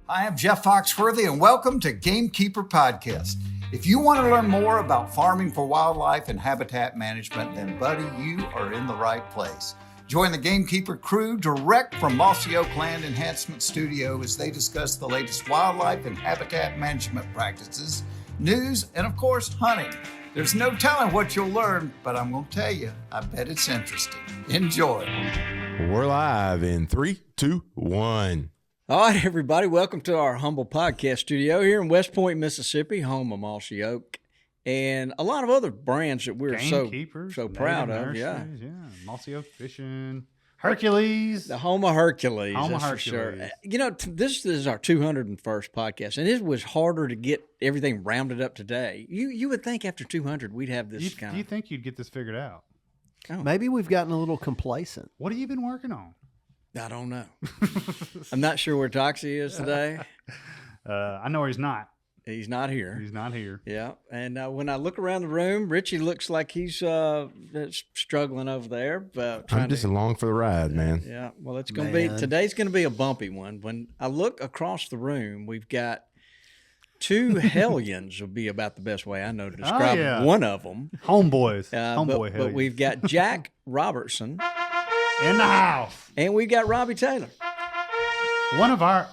I am Jeff Foxworthy, and welcome to Gamekeeper Podcast. If you want to learn more about farming for wildlife and habitat management, then, buddy, you are in the right place. Join the Gamekeeper crew direct from Mossy Oak Land Enhancement Studio as they discuss the latest wildlife and habitat management practices, news, and, of course, hunting. There's no telling what you'll learn, but I'm going to tell you, I bet it's interesting. Enjoy. We're live in 3, 2, 1. All right, everybody, welcome to our humble podcast studio here in West Point, Mississippi, home of Mossy Oak, and a lot of other brands that we're so proud of. Yeah, Mossy Oak Fishing, Hercules, the home of Hercules. Home of Hercules. Hercules. For sure. You know, this is our 201st podcast, and it was harder to get everything rounded up today. You would think after 200 we'd have this kind of. You think you'd get this figured out? Oh. Maybe we've gotten a little complacent. What have you been working on? I don't know. I'm not sure where Toxie is today. I know he's not. He's not here. He's not here. Yeah, and when I look around the room, Richie looks like he's struggling over there. I'm just along for the ride, man. Yeah, well, it's going to be today's going to be a bumpy one. When I look across the room, we've got two hellions. Would be about the best way I know to describe one of them. Homeboys, but we've got Jack Robertson in the house, and we've got Robbie Taylor, one of our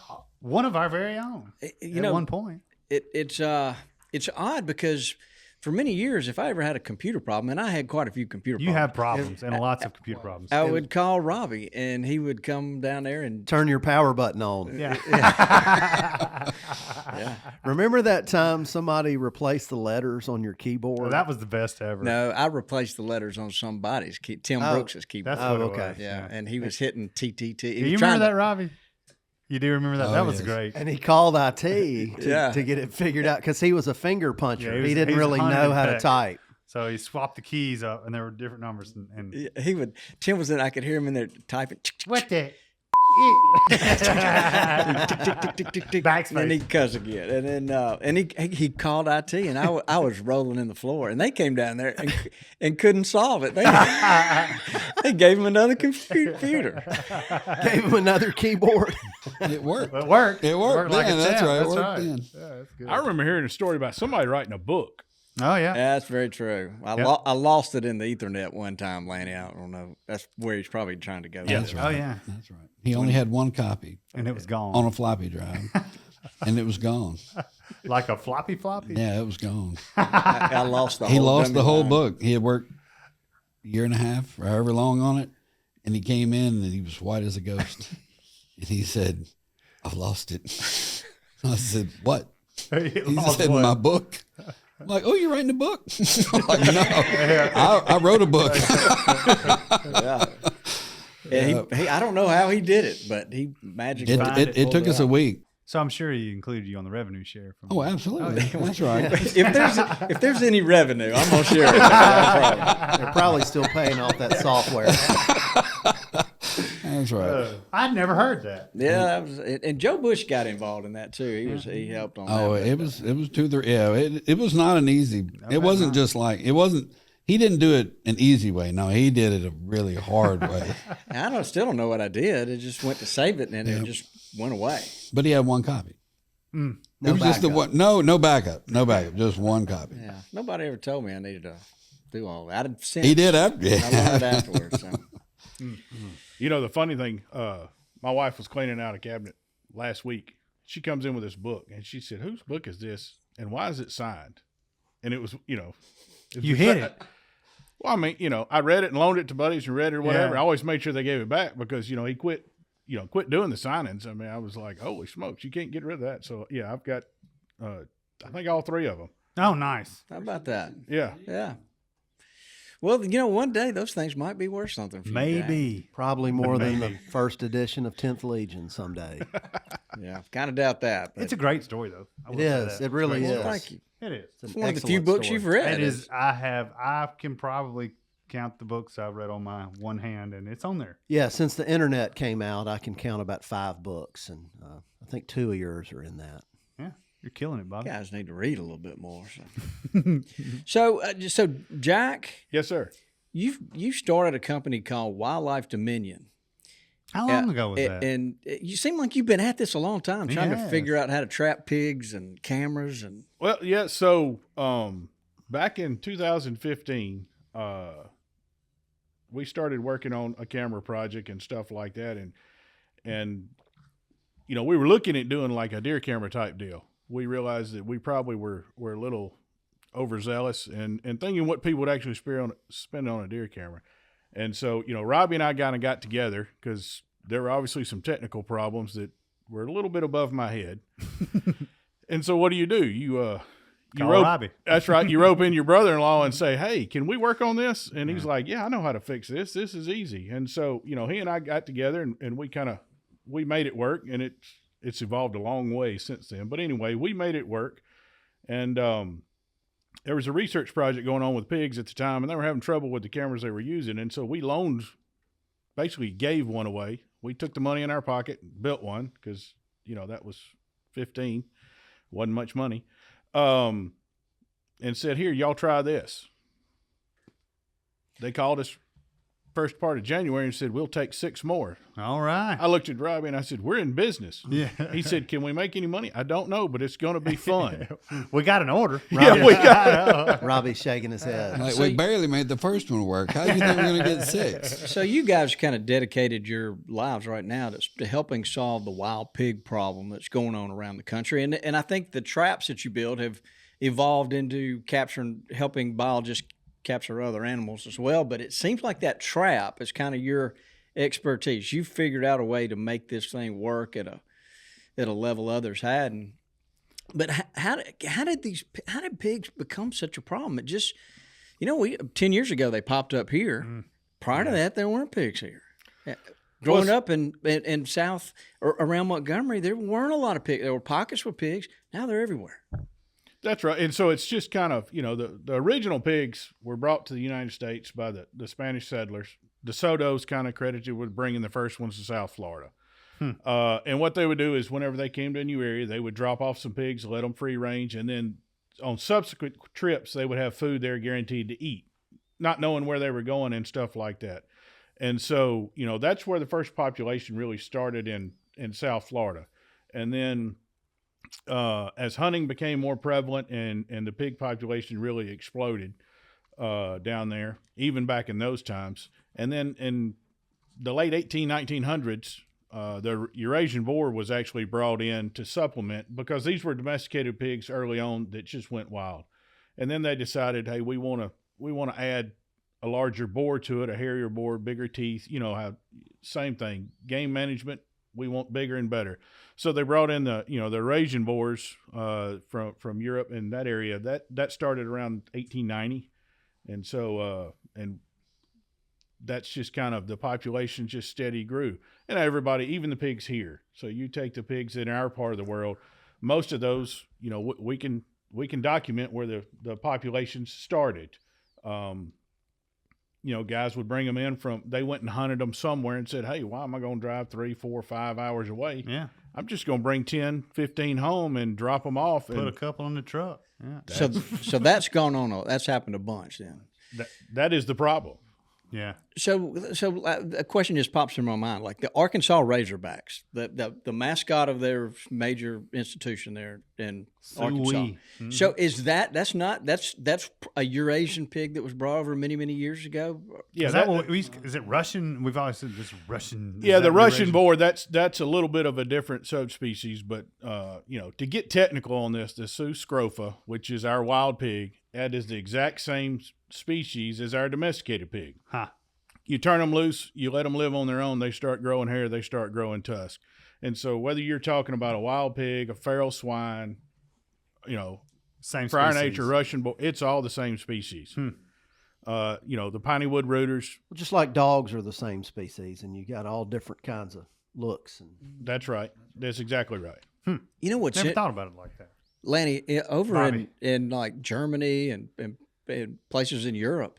very own. At one point. It's odd because for many years, if I ever had a computer problem, and I had quite a few computer problems. You have problems and lots of computer problems. I would call Robbie, and he would come down there and turn your power button on. Yeah. Yeah. Remember that time somebody replaced the letters on your keyboard? Well, that was the best ever. No, I replaced the letters on somebody's Tim Brooks's keyboard. That's what it okay. was. Yeah, and he was hitting TTT. Do you remember that, Robbie? You do remember that? That was great. And he called IT to get it figured out because he was a finger puncher. Yeah, he didn't really know how to type. So he swapped the keys up, and there were different numbers. And Tim was in. I could hear him in there typing. What the? Backspace. And then he cuss again, and then he called IT, and I was rolling in the floor, and they came down there and couldn't solve it. They gave him another computer, gave him another keyboard. It worked. It worked. It worked. Like that's right. That's it worked right. then. Yeah, that's good. I remember hearing a story about somebody writing a book. Oh yeah, that's very true. I lost it in the Ethernet one time, Lanny. I don't know. That's where he's probably trying to go. Yeah, that's right. Oh yeah, that's right. He only had one copy, and it was gone on a floppy drive, and it was gone. Like a floppy. Yeah, it was gone. I lost the. He lost the whole book. He had worked a year and a half, or however long, on it, and he came in and he was white as a ghost, and he said, "I've lost it." I said, "What?" He said, "My book." I'm like, "Oh, you're writing a book?" I'm like, "No, I wrote a book." Yeah, I don't know how he did it, but he magically it took us a week. So I'm sure he included you on the revenue share. Oh, absolutely. That's right. If there's any revenue, I'm gonna share it. They're probably still paying off that software. That's right. I'd never heard that. Yeah, and Joe Bush got involved in that too. He helped on that. Oh, it was it was not an easy. It wasn't just like it wasn't. He didn't do it an easy way. No, he did it a really hard way. I still don't know what I did. It just went to save it, and it just went away. But he had one copy. No it was just the one. No backup. No backup. Just one copy. Yeah. Nobody ever told me I needed to do all that. He did after. I learned afterwards. So. You know, the funny thing, my wife was cleaning out a cabinet last week. She comes in with this book, and she said, "Whose book is this, and why is it signed?" And it was, You hit it. Well, I mean, I read it and loaned it to buddies and read it or whatever. Yeah. I always made sure they gave it back because, he quit doing the signings. I mean, I was like, holy smokes, you can't get rid of that. So, yeah, I've got, I think all three of them. Oh, nice. How about that? Yeah. Yeah. Well, one day those things might be worth something for you. Maybe. Probably more than the first edition of 10th Legion someday. Yeah, kind of doubt that. It's a great story, though. It is. It really is. Thank you. It is. It's one of the few books you've read. It is. I can probably count the books I've read on my one hand, and it's on there. Yeah, since the internet came out, I can count about 5 books, and I think 2 of yours are in that. Yeah, you're killing it, Bobby. Guys need to read a little bit more. So, so Jack. Yes, sir. You started a company called Wildlife Dominion, How long ago was that? And you seem like you've been at this a long time, trying to Yes. figure out how to trap pigs and cameras and. Well, yeah. So back in 2015, we started working on a camera project and stuff like that, and we were looking at doing like a deer camera type deal. We realized that we probably were a little overzealous and thinking what people would actually spend on a deer camera. And so, Robbie and I kind of got together because there were obviously some technical problems that were a little bit above my head. And so what do? You Call rope, Robbie. That's right. You rope in your brother-in-law and say, "Hey, can we work on this?" And he's like, "Yeah, I know how to fix this. This is easy." And so, he and I got together and we made it work, and it's evolved a long way since then. But anyway, we made it work. And there was a research project going on with pigs at the time, and they were having trouble with the cameras they were using. And so we basically gave one away. We took the money in our pocket and built one because, that was 15. Wasn't much money. And said, "Here, y'all try this." They called us first part of January and said, "We'll take 6 more." All right. I looked at Robbie and I said, "We're in business." Yeah. He said, "Can we make any money?" "I don't know, but it's going to be fun." We got an order. Yeah, we got Robbie's shaking his head. Like, we barely made the first one work. How do you think we're going to get 6? So you guys kind of dedicated your lives right now to helping solve the wild pig problem that's going on around the country. And I think the traps that you build have evolved into helping biologists capture other animals as well. But it seems like that trap is kind of your expertise. You figured out a way to make this thing work at a level others hadn't. But how did pigs become such a problem? It just, 10 years ago they popped up here. Prior to that, there weren't pigs here. Growing up in South or around Montgomery, there weren't a lot of pigs. There were pockets with pigs. Now they're everywhere. That's right. And so it's just kind of, the original pigs were brought to the United States by the Spanish settlers. De Soto's kind of credited with bringing the first ones to South Florida. And what they would do is whenever they came to a new area, they would drop off some pigs, let them free range, and then on subsequent trips, they would have food there guaranteed to eat, not knowing where they were going and stuff like that. And so, that's where the first population really started in South Florida. And then as hunting became more prevalent and the pig population really exploded down there, even back in those times. And then in the late 1900s, the Eurasian boar was actually brought in to supplement because these were domesticated pigs early on that just went wild. And then they decided, hey, we want to add a larger boar to it, a hairier boar, bigger teeth, same thing. Game management, we want bigger and better. So they brought in the Eurasian boars from Europe and that area. That started around 1890. And so and that's just kind of the population just steady grew. And everybody, even the pigs here. So you take the pigs in our part of the world, most of those, we can document where the populations started. Guys would bring them in they went and hunted them somewhere and said, hey, why am I going to drive 3, 4, 5 hours away? Yeah. I'm just going to bring 10, 15 home and drop them off. Put a couple in the truck. Yeah. So that's gone on. That's happened a bunch then. That is the problem. Yeah. So a question just pops in my mind, like the Arkansas Razorbacks, the mascot of their major institution there in Arkansas. Mm-hmm. So is that's a Eurasian pig that was brought over many, many years ago? Yeah, is it Russian? We've always said this Russian. Yeah, the Russian boar. That's a little bit of a different subspecies, but to get technical on this, the Sioux scrofa, which is our wild pig, that is the exact same species as our domesticated pig. Huh. You turn them loose, you let them live on their own, they start growing hair, they start growing tusk. And so whether you're talking about a wild pig, a feral swine, same Friar species. Nature, Russian boar, it's all the same species. The piney wood rooters. Just like dogs are the same species, and you got all different kinds of looks. And That's right. That's exactly right. You know what's Never thought about it like that. Lanny, over Robbie. in like Germany and places in Europe,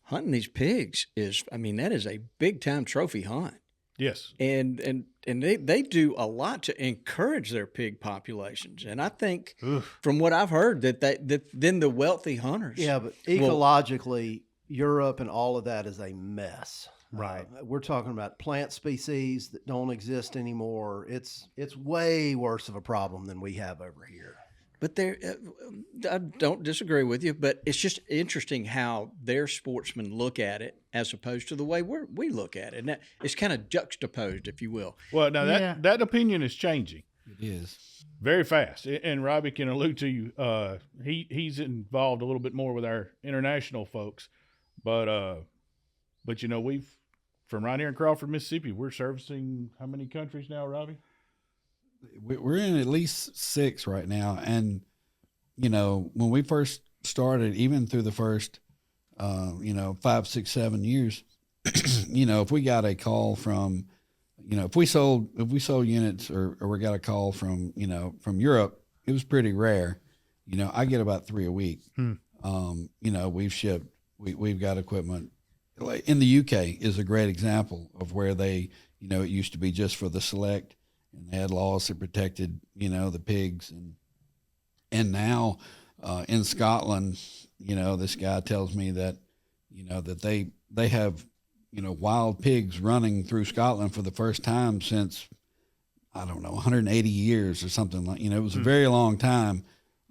hunting these pigs that is a big time trophy hunt. Yes. And they do a lot to encourage their pig populations. And I think from what I've heard that then the wealthy hunters. yeah, but ecologically, Europe and all of that is a mess. Right. We're talking about plant species that don't exist anymore. It's way worse of a problem than we have over here. But I don't disagree with you, but it's just interesting how their sportsmen look at it as opposed to the way we look at it. And it's kind of juxtaposed, if you will. Well, now Yeah. that opinion is changing It is. very fast, and Robbie can allude to you. He's involved a little bit more with our international folks, but you know, we've from right here in Crawford, Mississippi, we're servicing how many countries now, Robbie? We're in at least 6 right now. And, you know, when we first started, even through the first, 5, 6, 7 years, you know, if we got a call from, you know, if we sold units or we got a call from, you know, from Europe, it was pretty rare. You know, I get about 3 a week. You know, we've shipped, we've got equipment. Like in the UK is a great example of where they, you know, it used to be just for the select, and they had laws that protected, you know, the pigs, and now in Scotland, you know, this guy tells me that, you know, that they have, you know, wild pigs running through Scotland for the first time since, I don't know, 180 years or something like, you know, it was a very long time,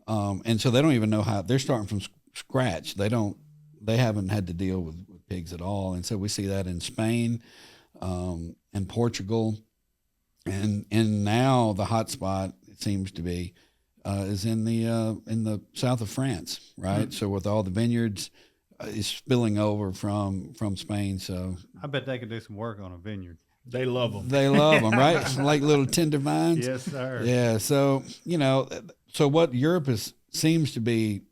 and so they don't even know how they're starting from scratch. They haven't had to deal with pigs at all, and so we see that in Spain, and Portugal. And now the hot spot, it seems to be, is in the south of France, right? So with all the vineyards, is spilling over from Spain. So I bet they could do some work on a vineyard. They love them. they love them, right? Like little tender vines. Yes, sir. Yeah. So you know, so what Europe seems to be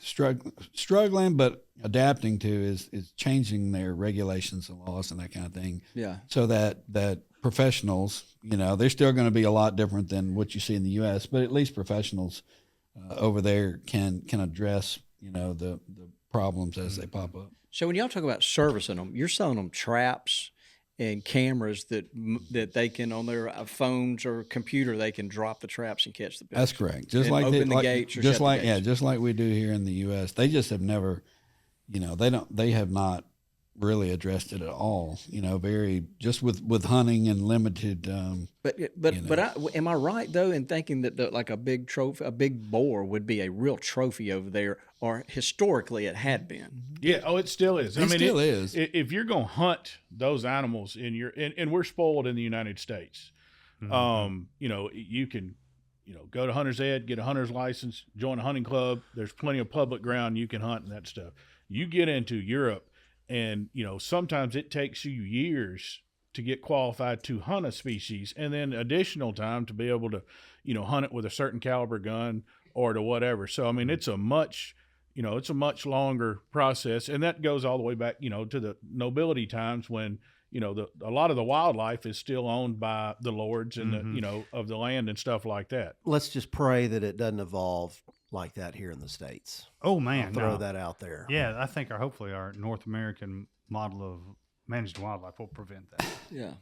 struggling, but adapting to is changing their regulations and laws and that kind of thing. Yeah. So that professionals, you know, they're still going to be a lot different than what you see in the U.S., but at least professionals over there can address, you know, the problems as they pop up. So when y'all talk about servicing them, you're selling them traps and cameras that they can, on their phones or computer, they can drop the traps and catch the pigs. That's correct. Just And like open the gates or shut the gates. just like we do here in the U.S. They just have never, you know, they have not really addressed it at all. You know, very just with hunting and limited. Am I right though in thinking that like a big trophy, a big boar would be a real trophy over there, or historically it had been? Yeah. Oh, it still is. It still is. If you're gonna hunt those animals and we're spoiled in the United States, you know, you can, you know, go to Hunter's Ed, get a hunter's license, join a hunting club. There's plenty of public ground you can hunt and that stuff. You get into Europe, and you know, sometimes it takes you years to get qualified to hunt a species, and then additional time to be able to, you know, hunt it with a certain caliber gun or to whatever. So I mean, it's a much longer process, and that goes all the way back, you know, to the nobility times when, you know, a lot of the wildlife is still owned by the lords and the, you know, of the land and stuff like that. Let's just pray that it doesn't evolve like that here in the States. Oh man, I'll throw no. that out there. Yeah, I think hopefully our North American model of managed wildlife will prevent that. Yeah.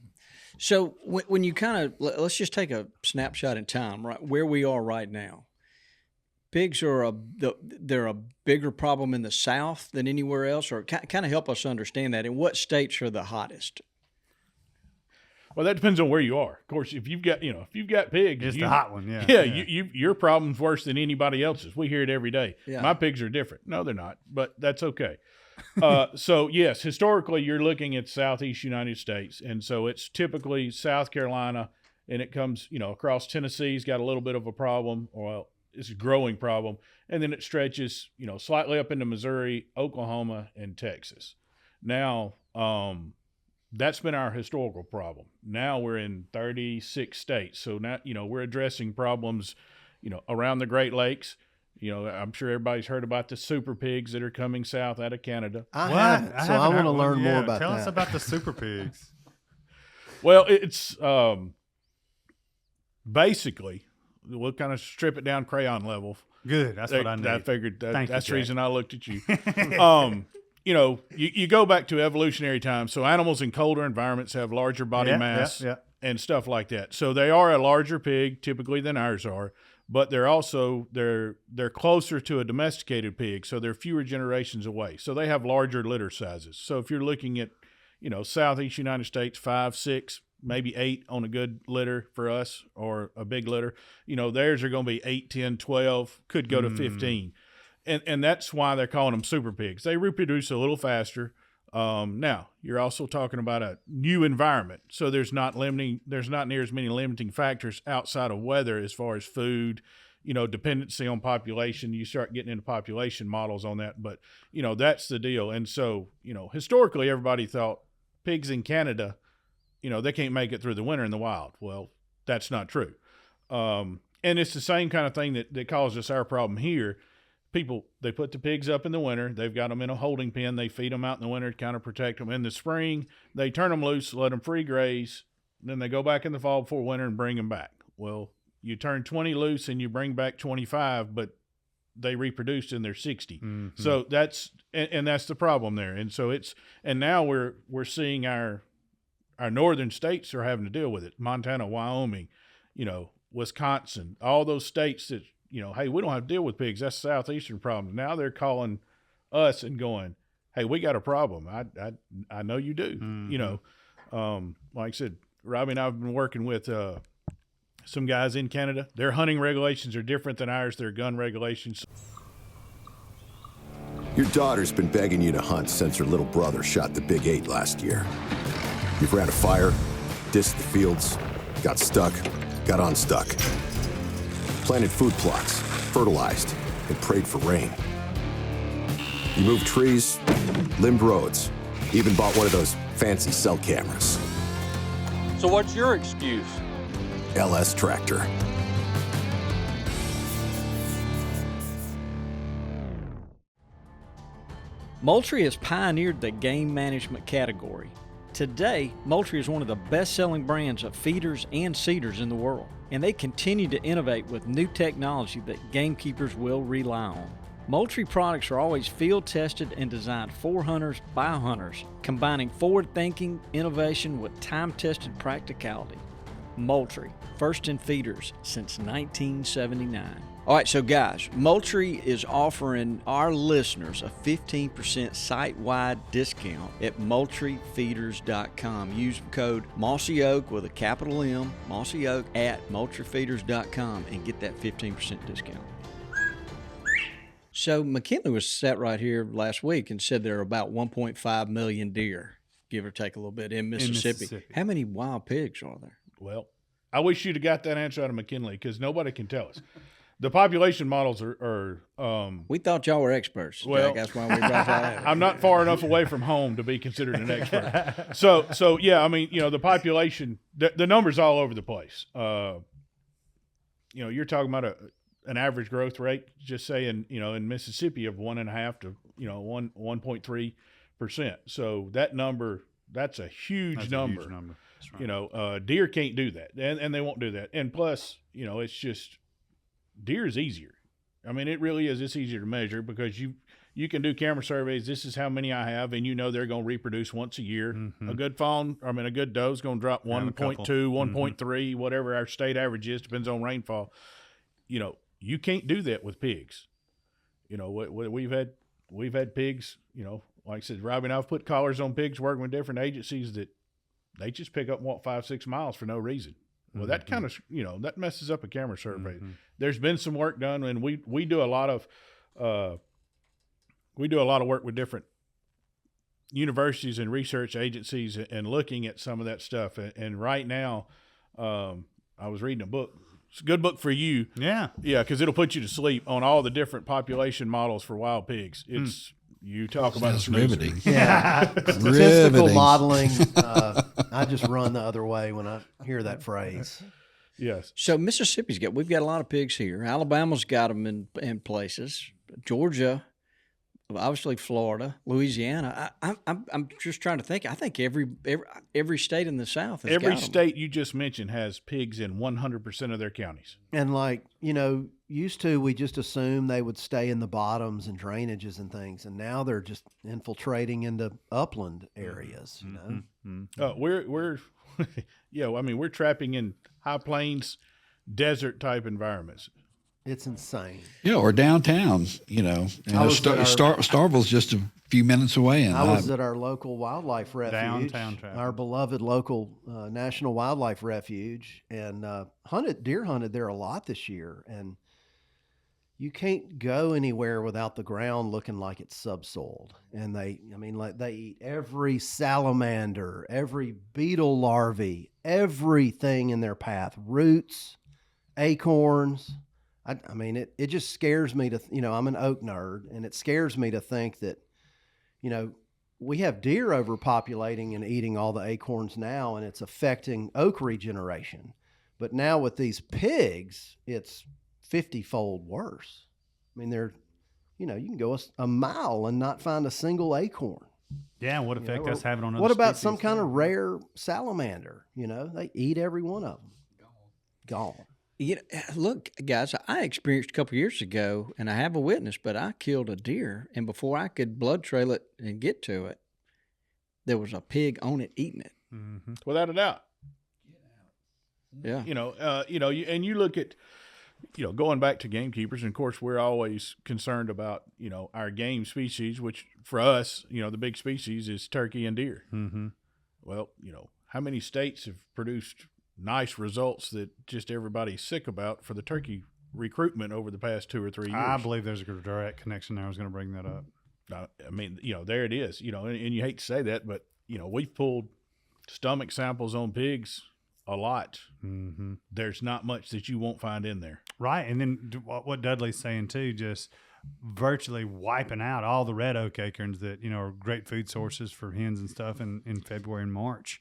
So when you kind of, let's just take a snapshot in time, right where we are right now. Pigs are they're a bigger problem in the South than anywhere else, or kind of help us understand that. And what states are the hottest? Well, that depends on where you are. Of course, if you've got pigs, It's the hot one, yeah. Yeah, your problem's worse than anybody else's. We hear it every day. Yeah. My pigs are different. No, they're not, but that's okay. So yes, historically, you're looking at Southeast United States, and so it's typically South Carolina, and it comes, you know, across Tennessee's got a little bit of a problem, or it's a growing problem, and then it stretches, you know, slightly up into Missouri, Oklahoma, and Texas. Now, that's been our historical problem. Now we're in 36 states. So now, you know, we're addressing problems, you know, around the Great Lakes. You know, I'm sure everybody's heard about the super pigs that are coming south out of Canada. I haven't, so I want to learn more about Tell that. us about the super pigs. Well, it's basically, we'll kind of strip it down crayon level. Good, that's what I need. I figured Thank you, that's the Jack. reason I looked at you. You know, you go back to evolutionary times. So animals in colder environments have larger body mass and stuff like that. So they are a larger pig typically than ours are, but they're also they're closer to a domesticated pig, so they're fewer generations away. So they have larger litter sizes. So if you're looking at, Southeast United States, 5, 6, maybe 8 on a good litter for us, or a big litter. Theirs are going to be 8, 10, 12, could go to 15. And that's why they're calling them super pigs. They reproduce a little faster. Now, you're also talking about a new environment. So there's not near as many limiting factors outside of weather as far as food, dependency on population. You start getting into population models on that. But, that's the deal. And so, historically, everybody thought pigs in Canada, they can't make it through the winter in the wild. Well, that's not true. And it's the same kind of thing that caused us our problem here. People, they put the pigs up in the winter. They've got them in a holding pen. They feed them out in the winter to kind of protect them. In the spring, they turn them loose, let them free graze. Then they go back in the fall before winter and bring them back. Well, you turn 20 loose and you bring back 25, but they reproduced and they're 60. So that's the problem there. And so now we're seeing our northern states are having to deal with it. Montana, Wyoming, Wisconsin, all those states that, hey, we don't have to deal with pigs. That's a southeastern problem. Now they're calling us and going, hey, we got a problem. I know you do. Like I said, Robbie and I have been working with some guys in Canada. Their hunting regulations are different than ours. Their gun regulations. Your daughter's been begging you to hunt since her little brother shot the big 8 last year. You've ran a fire, dissed the fields, got stuck, got unstuck. Planted food plots, fertilized, and prayed for rain. You moved trees, limbed roads, even bought one of those fancy cell cameras. So what's your excuse? LS Tractor. Moultrie has pioneered the game management category. Today, Moultrie is one of the best-selling brands of feeders and seeders in the world, and they continue to innovate with new technology that gamekeepers will rely on. Moultrie products are always field-tested and designed for hunters by hunters, combining forward-thinking innovation with time-tested practicality. Moultrie, first in feeders since 1979. All right, so guys, Moultrie is offering our listeners a 15% site-wide discount at MoultrieFeeders.com. Use code Mossy Oak with a capital M, Mossy Oak, at MoultrieFeeders.com and get that 15% discount. So McKinley was sat right here last week and said there are about 1.5 million deer, give or take a little bit, in Mississippi. How many wild pigs are there? Well, I wish you'd have got that answer out of McKinley, because nobody can tell us. The population models are we thought y'all were experts, well, Jack. That's why we brought that out. I'm not far enough away from home to be considered an expert. So yeah, I mean, the population, the numbers all over the place. You're talking about an average growth rate, just saying, in Mississippi of 1.5 to 1.3%. So that number, that's a huge number. That's right. Deer can't do that, and they won't do that. And plus, it's just, deer is easier. I mean, it really is. It's easier to measure because you can do camera surveys. This is how many I have, and they're going to reproduce once a year. A good a good doe is going to drop 1.2, 1.3, whatever our state average is, depends on rainfall. You can't do that with pigs. We've had pigs, like I said, Robbie and I've put collars on pigs working with different agencies that they just pick up and walk 5-6 miles for no reason. Well, that kind of, that messes up a camera survey. There's been some work done, and we do a lot of work with different universities and research agencies and looking at some of that stuff. And right now, I was reading a book. It's a good book for you. Yeah, because it'll put you to sleep on all the different population models for wild pigs. It's you talk about Sounds riveting. Yeah, statistical modeling. I just run the other way when I hear that phrase. Yes. So Mississippi's we've got a lot of pigs here. Alabama's got them in places. Georgia, obviously Florida, Louisiana. I'm just trying to think. I think every state in the South has every got 'em. State you just mentioned has pigs in 100% of their counties. And used to we just assumed they would stay in the bottoms and drainages and things, and now they're just infiltrating into upland areas. We're we're trapping in high plains, desert type environments. It's insane. Yeah, or downtown, Starville's just a few minutes away. And I was at our local wildlife refuge, Downtown traffic. our beloved local National Wildlife Refuge, and deer hunted there a lot this year. And you can't go anywhere without the ground looking like it's subsoiled. And they eat every salamander, every beetle larvae, everything in their path, roots, acorns. It just scares me to, I'm an oak nerd, and it scares me to think that, we have deer overpopulating and eating all the acorns now, and it's affecting oak regeneration. But now with these pigs, it's 50-fold worse. I mean, you can go a mile and not find a single acorn. Yeah, and what effect that's having on other What about species some kind too? of rare salamander? They eat every one of them. Gone. Look, guys, I experienced a couple years ago, and I have a witness, but I killed a deer, and before I could blood trail it and get to it, there was a pig on it eating it. Mm-hmm. Without a doubt. Yeah. You look at, going back to gamekeepers, and of course we're always concerned about, our game species, which for us, the big species is turkey and deer. Mm-hmm. Well, how many states have produced nice results that just everybody's sick about for the turkey recruitment over the past 2 or 3 years? I believe there's a direct connection there. I was going to bring that up. There it is, and you hate to say that, but, we've pulled stomach samples on pigs a lot. Mm-hmm. There's not much that you won't find in there. Right. And then what Dudley's saying too, just virtually wiping out all the red oak acorns that, are great food sources for hens and stuff in February and March.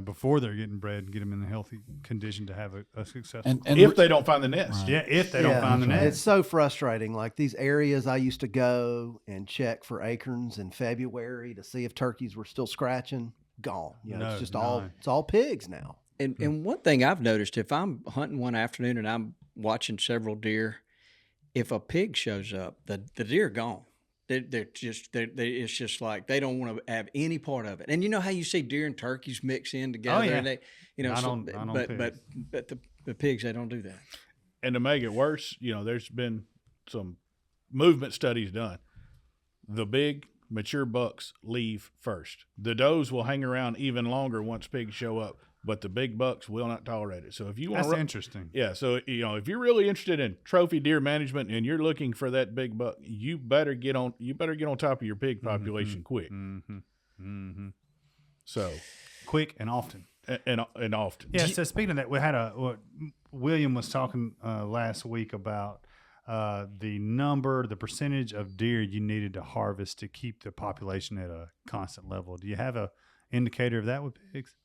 Before they're getting bred, get them in a healthy condition to have a successful. And if they don't find the nest. Right. Yeah, if they don't find the nest. It's so frustrating. Like these areas I used to go and check for acorns in February to see if turkeys were still scratching, gone. It's just all pigs now. And one thing I've noticed, if I'm hunting one afternoon and I'm watching several deer, if a pig shows up, the deer are gone. It's just like they don't want to have any part of it. And you know how you see deer and turkeys mix in together, and they, but the pigs, they don't do that. And to make it worse, there's been some movement studies done. The big mature bucks leave first. The does will hang around even longer once pigs show up, but the big bucks will not tolerate it. So if you want, that's interesting. Yeah. So if you're really interested in trophy deer management and you're looking for that big buck, you better get on top of your pig population quick. Mm-hmm. Mm-hmm. So quick and often. And often. Yeah. So speaking of that, we had William was talking last week about the percentage of deer you needed to harvest to keep the population at a constant level. Do you have a indicator of that with pigs?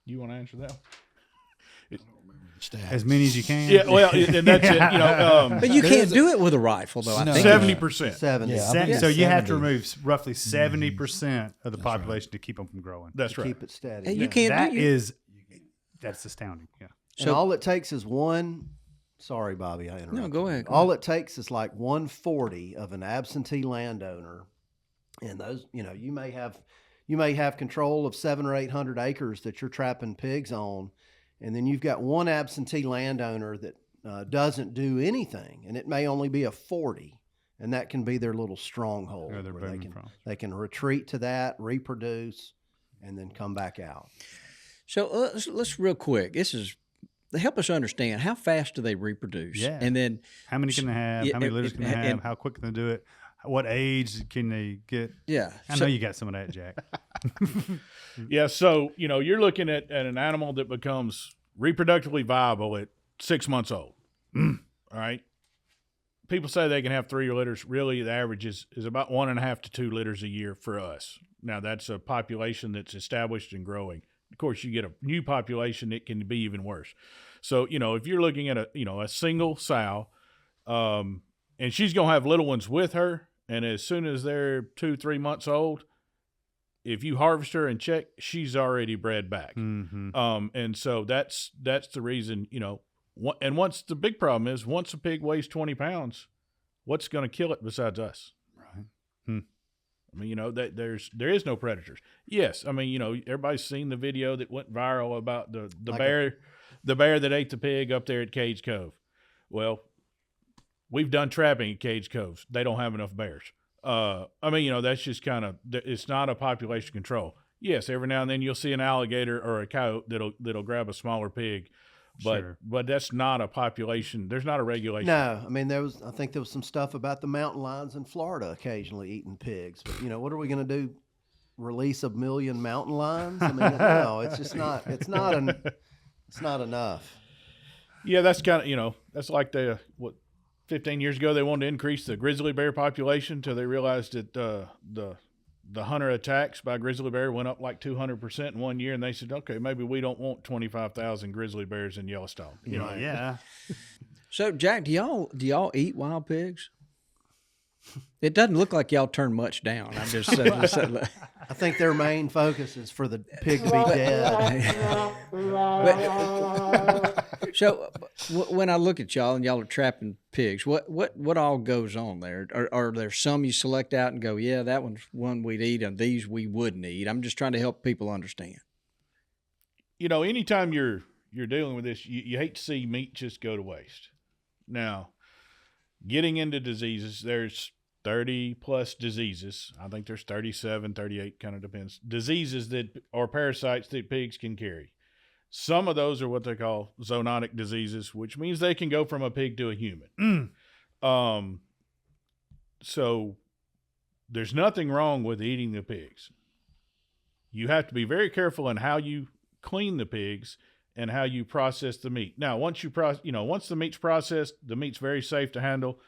You want to answer that? As many as you can. Yeah, well, and that's it. But you can't do it with a rifle, though. No. I think 70%. 70. Yeah, So you have to remove roughly 70% of the population to keep them from growing. That's right. Keep it steady. And you can't. That's astounding. Yeah. And So- all it takes is one. Sorry, Bobby, I interrupted. No, go ahead. All it takes is like 1/40 of an absentee landowner, and those, you may have control of 700 or 800 acres that you're trapping pigs on, and then you've got one absentee landowner that doesn't do anything, and it may only be a 40, and that can be their little stronghold. Where they're where booming from. they can retreat to that, reproduce, and then come back out. So let's real quick. Help us understand, how fast do they reproduce? Yeah. And then How many can they have? Yeah, How many litters can they have? and- How quick can they do it? What age can they get? yeah. I know you got some of that, Jack. Yeah, so you're looking at an animal that becomes reproductively viable at 6 months old. All right. People say they can have 3 litters. Really, the average is about 1.5 to 2 litters a year for us. Now, that's a population that's established and growing. Of course, you get a new population, it can be even worse. So, if you're looking at a single sow, and she's going to have little ones with her, and as soon as they're 2-3 months old, if you harvest her and check, she's already bred back. Mm-hmm. And so that's the reason, and once the big problem is, once a pig weighs 20 pounds, what's going to kill it besides us? Right. I mean, there is no predators. Yes. I mean, everybody's seen the video that went viral about the bear that ate the pig up there at Cage Cove. Well, we've done trapping at Cage Coves. They don't have enough bears. I mean, that's just kind of, it's not a population control. Yes, every now and then you'll see an alligator or a coyote that'll grab a smaller pig, but that's not a population. There's not a regulation. No, I mean I think there was some stuff about the mountain lions in Florida occasionally eating pigs. But what are we going to do? Release 1 million mountain lions? I mean, no, it's just not. It's not enough. Yeah, that's kind of that's like 15 years ago they wanted to increase the grizzly bear population until they realized that the hunter attacks by grizzly bear went up like 200% in 1 year, and they said, okay, maybe we don't want 25,000 grizzly bears in Yellowstone. Yeah. So, Jack, do y'all eat wild pigs? It doesn't look like y'all turn much down. I just said. I think their main focus is for the pig to be dead. So, when I look at y'all and y'all are trapping pigs, what all goes on there? Are there some you select out and go, yeah, that one's one we'd eat, and these we wouldn't eat? I'm just trying to help people understand. Anytime you're dealing with this, you hate to see meat just go to waste. Now, getting into diseases, there's 30 plus diseases. I think there's 37, 38, kind of depends. Diseases that are parasites that pigs can carry. Some of those are what they call zoonotic diseases, which means they can go from a pig to a human. So there's nothing wrong with eating the pigs. You have to be very careful in how you clean the pigs and how you process the meat. Now, once the meat's processed, the meat's very safe to handle.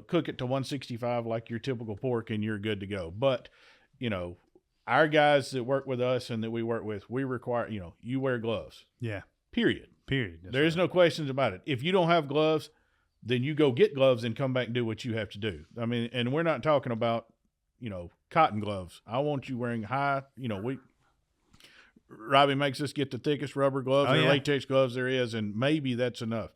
Cook it to 165 like your typical pork, and you're good to go. But, our guys that work with us and that we work with, we require, you wear gloves. Yeah. Period. That's There is no questions about it. If you don't have gloves, then you go get gloves and come back and do what you have to do. I mean, and we're not talking about, cotton gloves. I want you wearing high, Robbie makes us get the thickest rubber gloves or latex gloves there is, and maybe that's enough.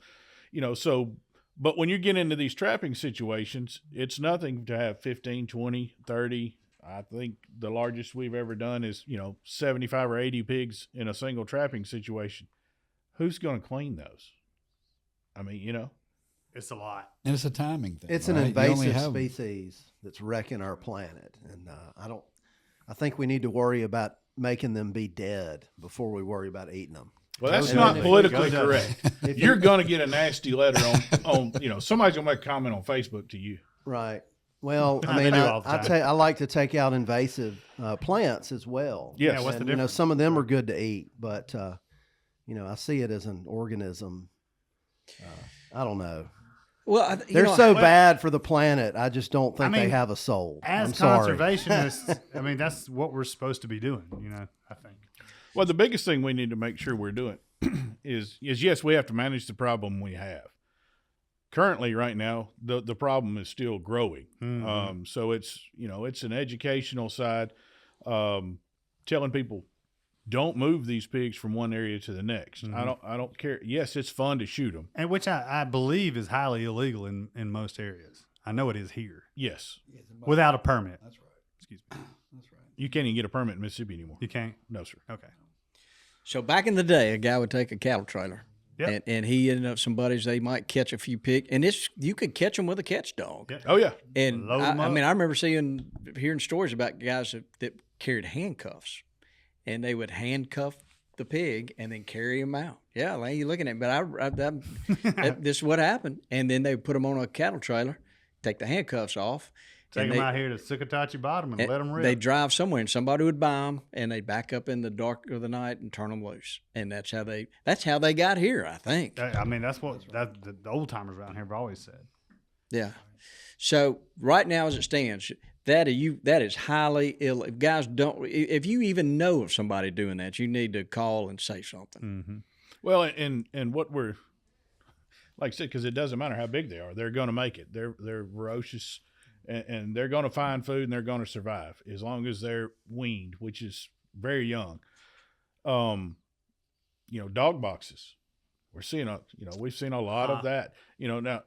But when you get into these trapping situations, it's nothing to have 15, 20, 30. I think the largest we've ever done is, 75 or 80 pigs in a single trapping situation. Who's going to clean those? I mean, it's a lot. And it's a timing thing. It's an invasive species that's wrecking our planet. And I think we need to worry about making them be dead before we worry about eating them. Well, that's not politically correct. You're going to get a nasty letter on somebody's going to make a comment on Facebook to you. Right. Well, I mean, I like to take out invasive plants as well. Yes. Yeah, what's the difference? Some of them are good to eat, but I see it as an organism. I don't know. Well, they're so bad for the planet. I just don't think they have a soul. As conservationists, I mean, that's what we're supposed to be doing. I think. Well, the biggest thing we need to make sure we're doing is yes, we have to manage the problem we have. Currently, right now, the problem is still growing. Mm-hmm. So it's an educational side, telling people don't move these pigs from one area to the next. Mm-hmm. I don't care. Yes, it's fun to shoot them, and which I believe is highly illegal in most areas. I know it is here. Yes, without a permit. That's right. Excuse me. That's right. You can't even get a permit in Mississippi anymore. You can't? No, sir. Okay. So back in the day, a guy would take a cattle trailer. Yep. And he ended up some buddies. They might catch a few pigs, and you could catch them with a catch dog. Yep. Oh yeah. And I remember hearing stories about guys that carried handcuffs, and they would handcuff the pig and then carry him out. Yeah, like you're looking at it, but this is what happened. And then they put them on a cattle trailer, take the handcuffs off. Take them out here to Sukatachi Bottom and let them rip. They'd drive somewhere, and somebody would buy them, and they'd back up in the dark of the night and turn them loose. And that's how they got here, I think. I mean, that's what the old timers around here have always said. Yeah. So right now, as it stands, that is highly ill. If guys if you even know of somebody doing that, you need to call and say something. Mm-hmm. Well, and what we're like I said, because it doesn't matter how big they are, they're going to make it. They're ferocious. And they're going to find food and they're going to survive as long as they're weaned, which is very young. Dog boxes. We've seen a lot of that. Now,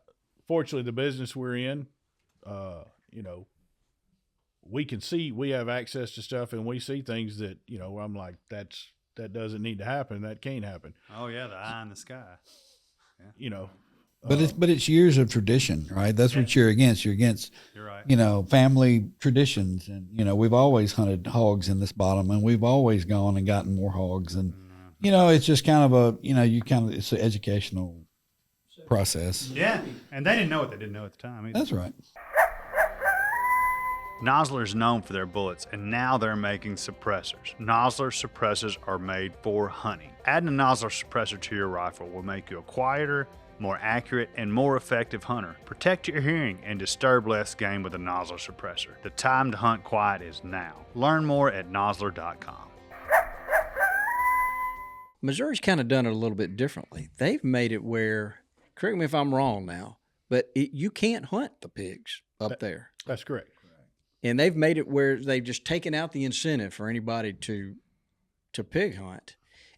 fortunately, the business we're in, we have access to stuff and we see things that, I'm like, that doesn't need to happen. That can't happen. Oh yeah, the eye in the sky. Yeah. But it's years of tradition, right? That's what you're against. You're against, You're right. family traditions, and we've always hunted hogs in this bottom, and we've always gone and gotten more hogs, and it's just kind of it's an educational process. Yeah, and they didn't know what they didn't know at the time either. That's right. Nosler is known for their bullets, and now they're making suppressors. Nosler suppressors are made for hunting. Adding a Nosler suppressor to your rifle will make you a quieter, more accurate, and more effective hunter. Protect your hearing and disturb less game with a Nosler suppressor. The time to hunt quiet is now. Learn more at nosler.com. Missouri's kind of done it a little bit differently. They've made it where, correct me if I'm wrong now, but you can't hunt the pigs up there. That's correct. And they've made it where they've just taken out the incentive for anybody to pig hunt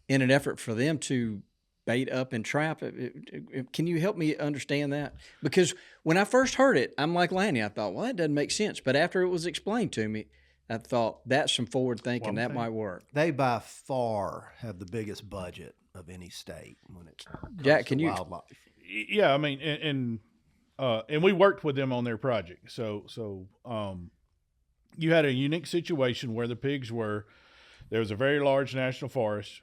in an effort for them to bait up and trap. Can you help me understand that? Because when I first heard it, I'm like Lanny. I thought, well, that doesn't make sense. But after it was explained to me, I thought that's some forward thinking. That might work. They by far have the biggest budget of any state when it comes Jack, to can you? wildlife. Yeah, I mean, and we worked with them on their project. So you had a unique situation where the pigs there was a very large national forest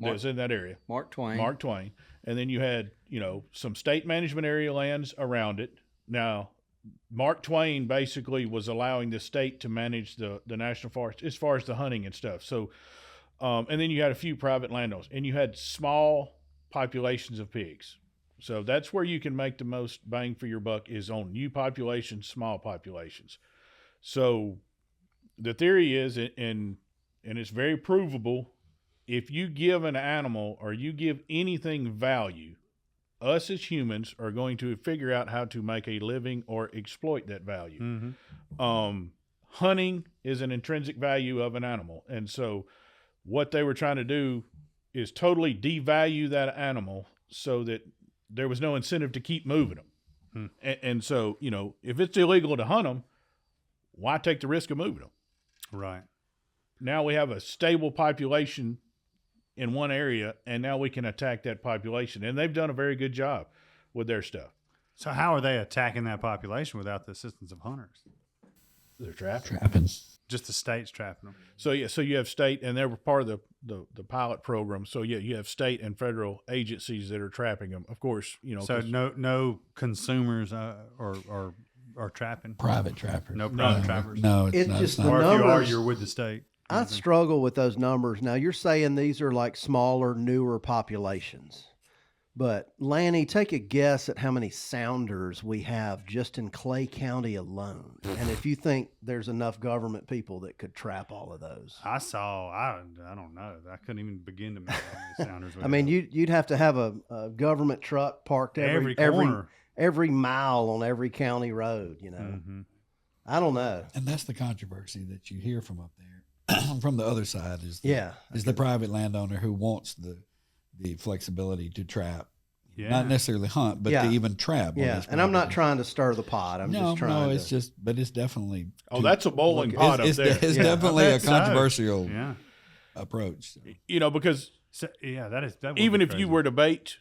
that was in that area. Mark Twain. And then you had, some state management area lands around it. Now, Mark Twain basically was allowing the state to manage the national forest as far as the hunting and stuff. So, and then you had a few private landowners, and you had small populations of pigs. So that's where you can make the most bang for your buck is on new populations, small populations. So the theory is, and it's very provable, if you give an animal or you give anything value, us as humans are going to figure out how to make a living or exploit that value. Mm-hmm. Hunting is an intrinsic value of an animal. And so what they were trying to do is totally devalue that animal so that there was no incentive to keep moving them. And so, if it's illegal to hunt them, why take the risk of moving them? Right. Now we have a stable population in one area, and now we can attack that population. And they've done a very good job with their stuff. So how are they attacking that population without the assistance of hunters? They're trapping. Just the state's trapping them. So you have state, and they were part of the pilot program. So you have state and federal agencies that are trapping them. Of course, So no consumers are trapping. Private trappers. No private trappers. No, It's not. just It's the not. Or if you are, numbers. you're with the state. I struggle with those numbers. Now, you're saying these are like smaller, newer populations. But, Lanny, take a guess at how many sounders we have just in Clay County alone. And if you think there's enough government people that could trap all of those. I don't know. I couldn't even begin to make how many sounders we I mean, have. you'd have to have a government truck parked Every corner. every mile on every county road, Mm-hmm. I don't know. And that's the controversy that you hear from up there. From the other side is the private landowner who wants the flexibility to trap, not necessarily hunt, but to even trap. Yeah, and I'm not trying to stir the pot. I'm just trying but it's definitely. Oh, that's a boiling pot up there. It's definitely a controversial approach. Because that even if crazy. you were to bait,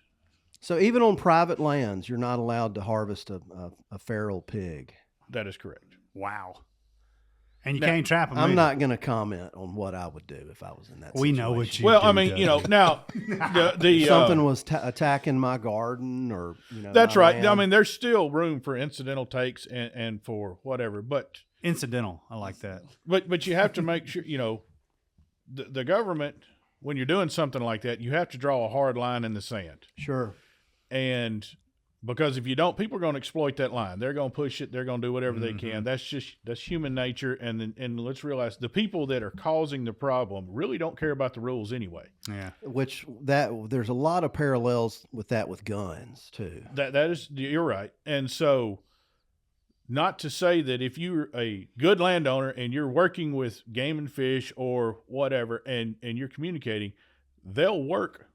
So even on private lands, you're not allowed to harvest a feral pig. that is correct. Wow. And you can't trap them. I'm not going to comment on what I would do if I was in that We situation. know what you Well, do, I mean, Doug. now the Something was attacking my garden or, that's my right. land. I mean, there's still room for incidental takes and for whatever, but Incidental. I like that. but you have to make sure the government, when you're doing something like that, you have to draw a hard line in the sand. Sure. And because if you don't, people are going to exploit that line. They're going to push it. They're going to do whatever they can. That's human nature. And let's realize the people that are causing the problem really don't care about the rules anyway. Yeah. There's a lot of parallels with that with guns too. That is, you're right. And so, not to say that if you're a good landowner and you're working with game and fish or whatever, and you're communicating, they'll work.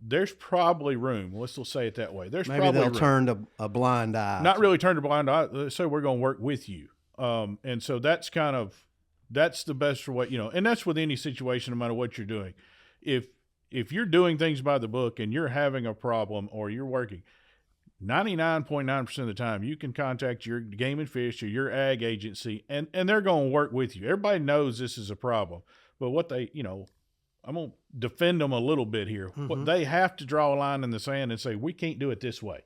There's probably room. Let's say it that way. There's Maybe probably they'll room. turn a blind eye. Not really turn a blind eye. Let's say we're going to work with you. And so that's the best for what, and that's with any situation, no matter what you're doing. If you're doing things by the book and you're having a problem or you're working, 99.9% of the time, you can contact your game and fish or your ag agency, and they're going to work with you. Everybody knows this is a problem, but what they, I'm going to defend them a little bit here. What they have to draw a line in the sand and say, we can't do it this way.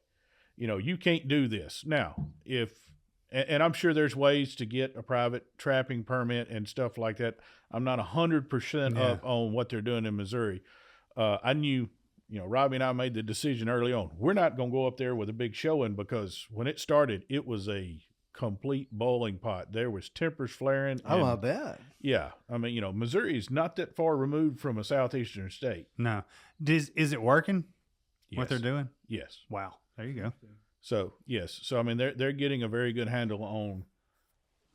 You can't do this. Now, and I'm sure there's ways to get a private trapping permit and stuff like that. I'm not 100% up on what they're doing in Missouri. I knew, Robbie and I made the decision early on. We're not going to go up there with a big showing, because when it started, it was a complete boiling pot. There was tempers flaring. Oh, I bet. Yeah. I mean, Missouri is not that far removed from a southeastern state. No. Is it working? Yes. What they're doing? Yes. Wow. There you go. So, yes. So, I mean, they're getting a very good handle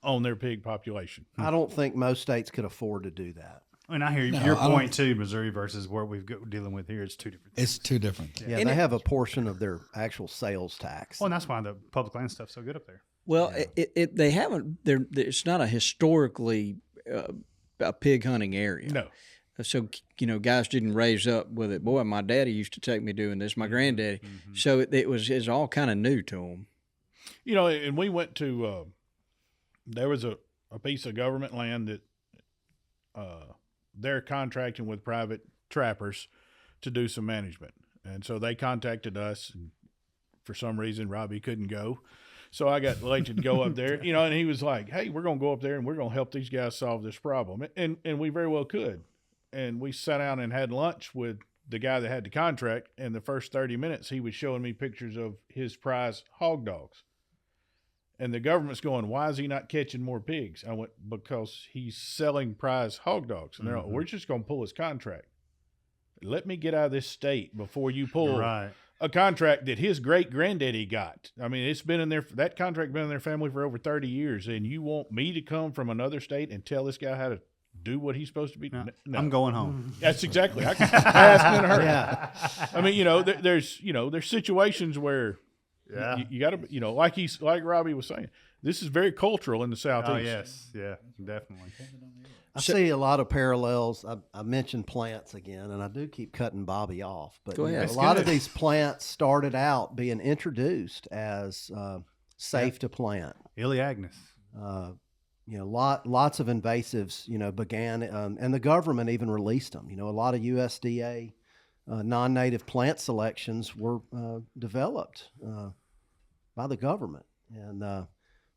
on their pig population. I don't think most states could afford to do that. And I hear your point too, Missouri versus what we're dealing with here. It's two different things. It's two different. Yeah, they have a portion of their actual sales tax. Well, and that's why the public land stuff's so good up there. Well, they haven't. It's not a historically a pig hunting area. No. So guys didn't raise up with it. Boy, my daddy used to take me doing this. My granddaddy. Mm-hmm. So it's all kind of new to them. And we went to. There was a piece of government land that they're contracting with private trappers to do some management, and so they contacted us. And for some reason, Robbie couldn't go. So I got elected to go up there, and he was like, hey, we're going to go up there and we're going to help these guys solve this problem. And we very well could. And we sat down and had lunch with the guy that had the contract. And the first 30 minutes, he was showing me pictures of his prize hog dogs. And the government's going, why is he not catching more pigs? I went, because he's selling prize hog dogs. And they're like, we're just going to pull his contract. Let me get out of this state before you pull a contract that his great granddaddy got. I mean, it's been in there. That contract been in their family for over 30 years, and you want me to come from another state and tell this guy how to do what he's supposed to be? No. I'm going home. That's exactly. I can pass in a hurry. Yeah. I mean, there's situations where you got to, like Robbie was saying, this is very cultural in the Southeast. Oh yes, yeah, definitely. I see a lot of parallels. I mentioned plants again, and I do keep cutting Bobby off. But a lot of these plants started out being introduced as safe to plant. Iliagnus. Lots of invasives, began, and the government even released them. A lot of USDA non-native plant selections were developed by the government, and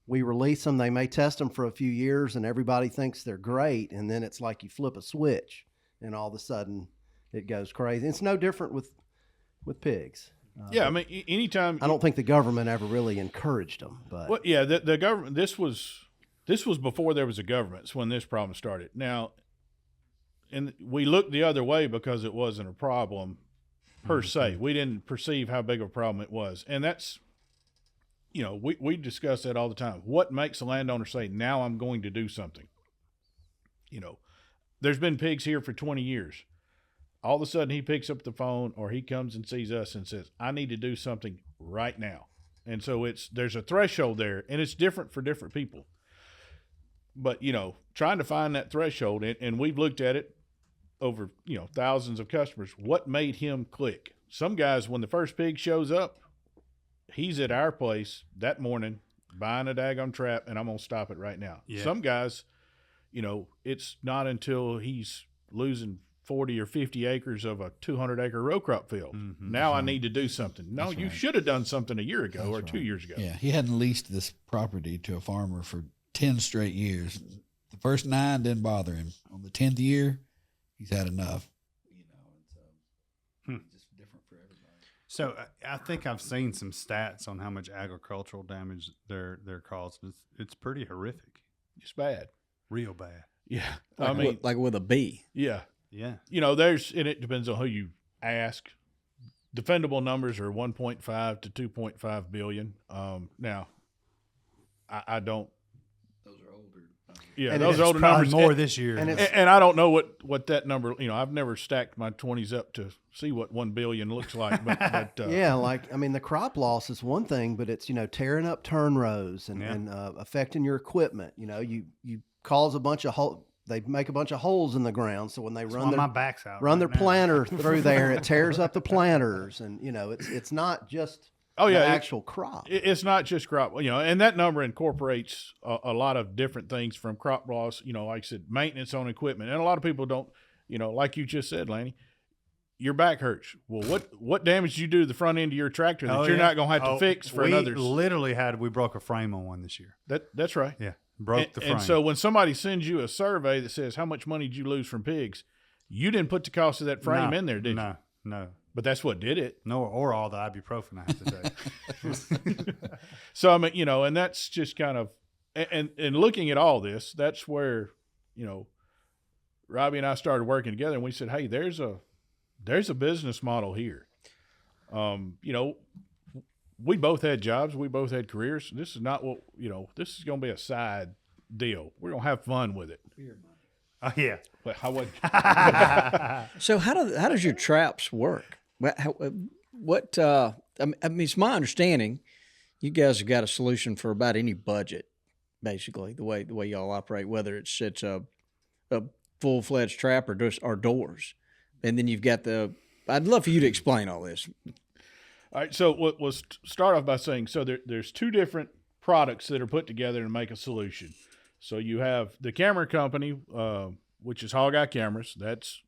we release them. They may test them for a few years, and everybody thinks they're great. And then it's like you flip a switch, and all of a sudden it goes crazy. It's no different with pigs. I mean, anytime. I don't think the government ever really encouraged them. But the government. This was before there was a government. It's when this problem started. Now, and we looked the other way because it wasn't a problem per se. We didn't perceive how big of a problem it was, and that's. We discuss that all the time. What makes a landowner say, now I'm going to do something? There's been pigs here for 20 years. All of a sudden he picks up the phone or he comes and sees us and says, I need to do something right now. And so there's a threshold there, and it's different for different people. But, trying to find that threshold, and we've looked at it over, thousands of customers. What made him click? Some guys, when the first pig shows up, he's at our place that morning buying a daggone trap, and I'm going to stop it right now. Yeah. Some guys, it's not until he's losing 40 or 50 acres of a 200-acre row crop field. Mm-hmm. Now I need to do something. No, you should have done something a year ago or 2 years ago. Yeah, he hadn't leased this property to a farmer for 10 straight years. The first 9 didn't bother him. On the 10th year, he's had enough. So I think I've seen some stats on how much agricultural damage they're causing. It's pretty horrific. It's bad, real bad. Yeah, like with a bee. Yeah, yeah. And it depends on who you ask. Defendable numbers are 1.5 to 2.5 billion. Now, I don't. Those are older. Yeah, those are older numbers. More this year, and I don't know what that number. I've never stacked my 20s up to see what 1 billion looks like. But the crop loss is one thing, but it's tearing up turn rows and affecting your equipment. You cause a bunch of they make a bunch of holes in the ground, so when they run their planter through there, it tears up the planters, and it's not just Oh yeah, the actual crop. It's not just crop, and that number incorporates a lot of different things from crop loss, like I said, maintenance on equipment. And a lot of people don't, like you just said, Lanny, your back hurts. Well, what damage did you do to the front end of your tractor that you're not going to have to fix for another? We broke a frame on one this year. That's right. Yeah. Broke the frame. And so when somebody sends you a survey that says, how much money did you lose from pigs? You didn't put the cost of that frame in there, did you? No. But that's what did it. No, or all the ibuprofen I have to take. So, I mean, and that's just kind of, and looking at all this, that's where, Robbie and I started working together, and we said, hey, there's a business model here. We both had jobs. We both had careers. This is not what, this is going to be a side deal. We're going to have fun with it. Oh, yeah. But how would So how does your traps work? I mean, it's my understanding you guys have got a solution for about any budget, basically, the way y'all operate, whether it's a full-fledged trap or doors. And then you've got I'd love for you to explain all this. All right, so we'll start off by saying, so there's two different products that are put together to make a solution. So you have the camera company, which is Hog Eye Cameras. That's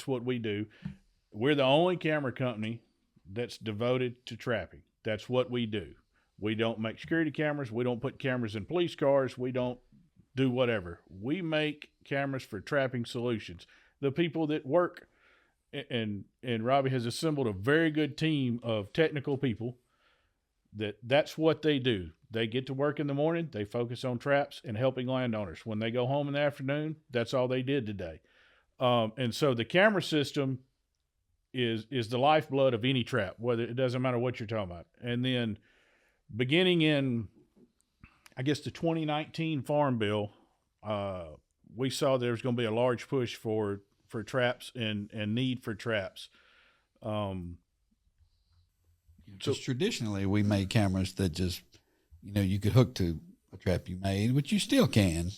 what we do. We're the only camera company that's devoted to trapping. That's what we do. We don't make security cameras. We don't put cameras in police cars. We don't do whatever. We make cameras for trapping solutions. The people that work, and Robbie has assembled a very good team of technical people that's what they do. They get to work in the morning, they focus on traps and helping landowners. When they go home in the afternoon, that's all they did today. And so the camera system is the lifeblood of any trap, whether it doesn't matter what you're talking about. And then beginning in, I guess, the 2019 Farm Bill, we saw there was going to be a large push for traps and need for traps. Just traditionally, we made cameras that just, you could hook to a trap you made, which you still can,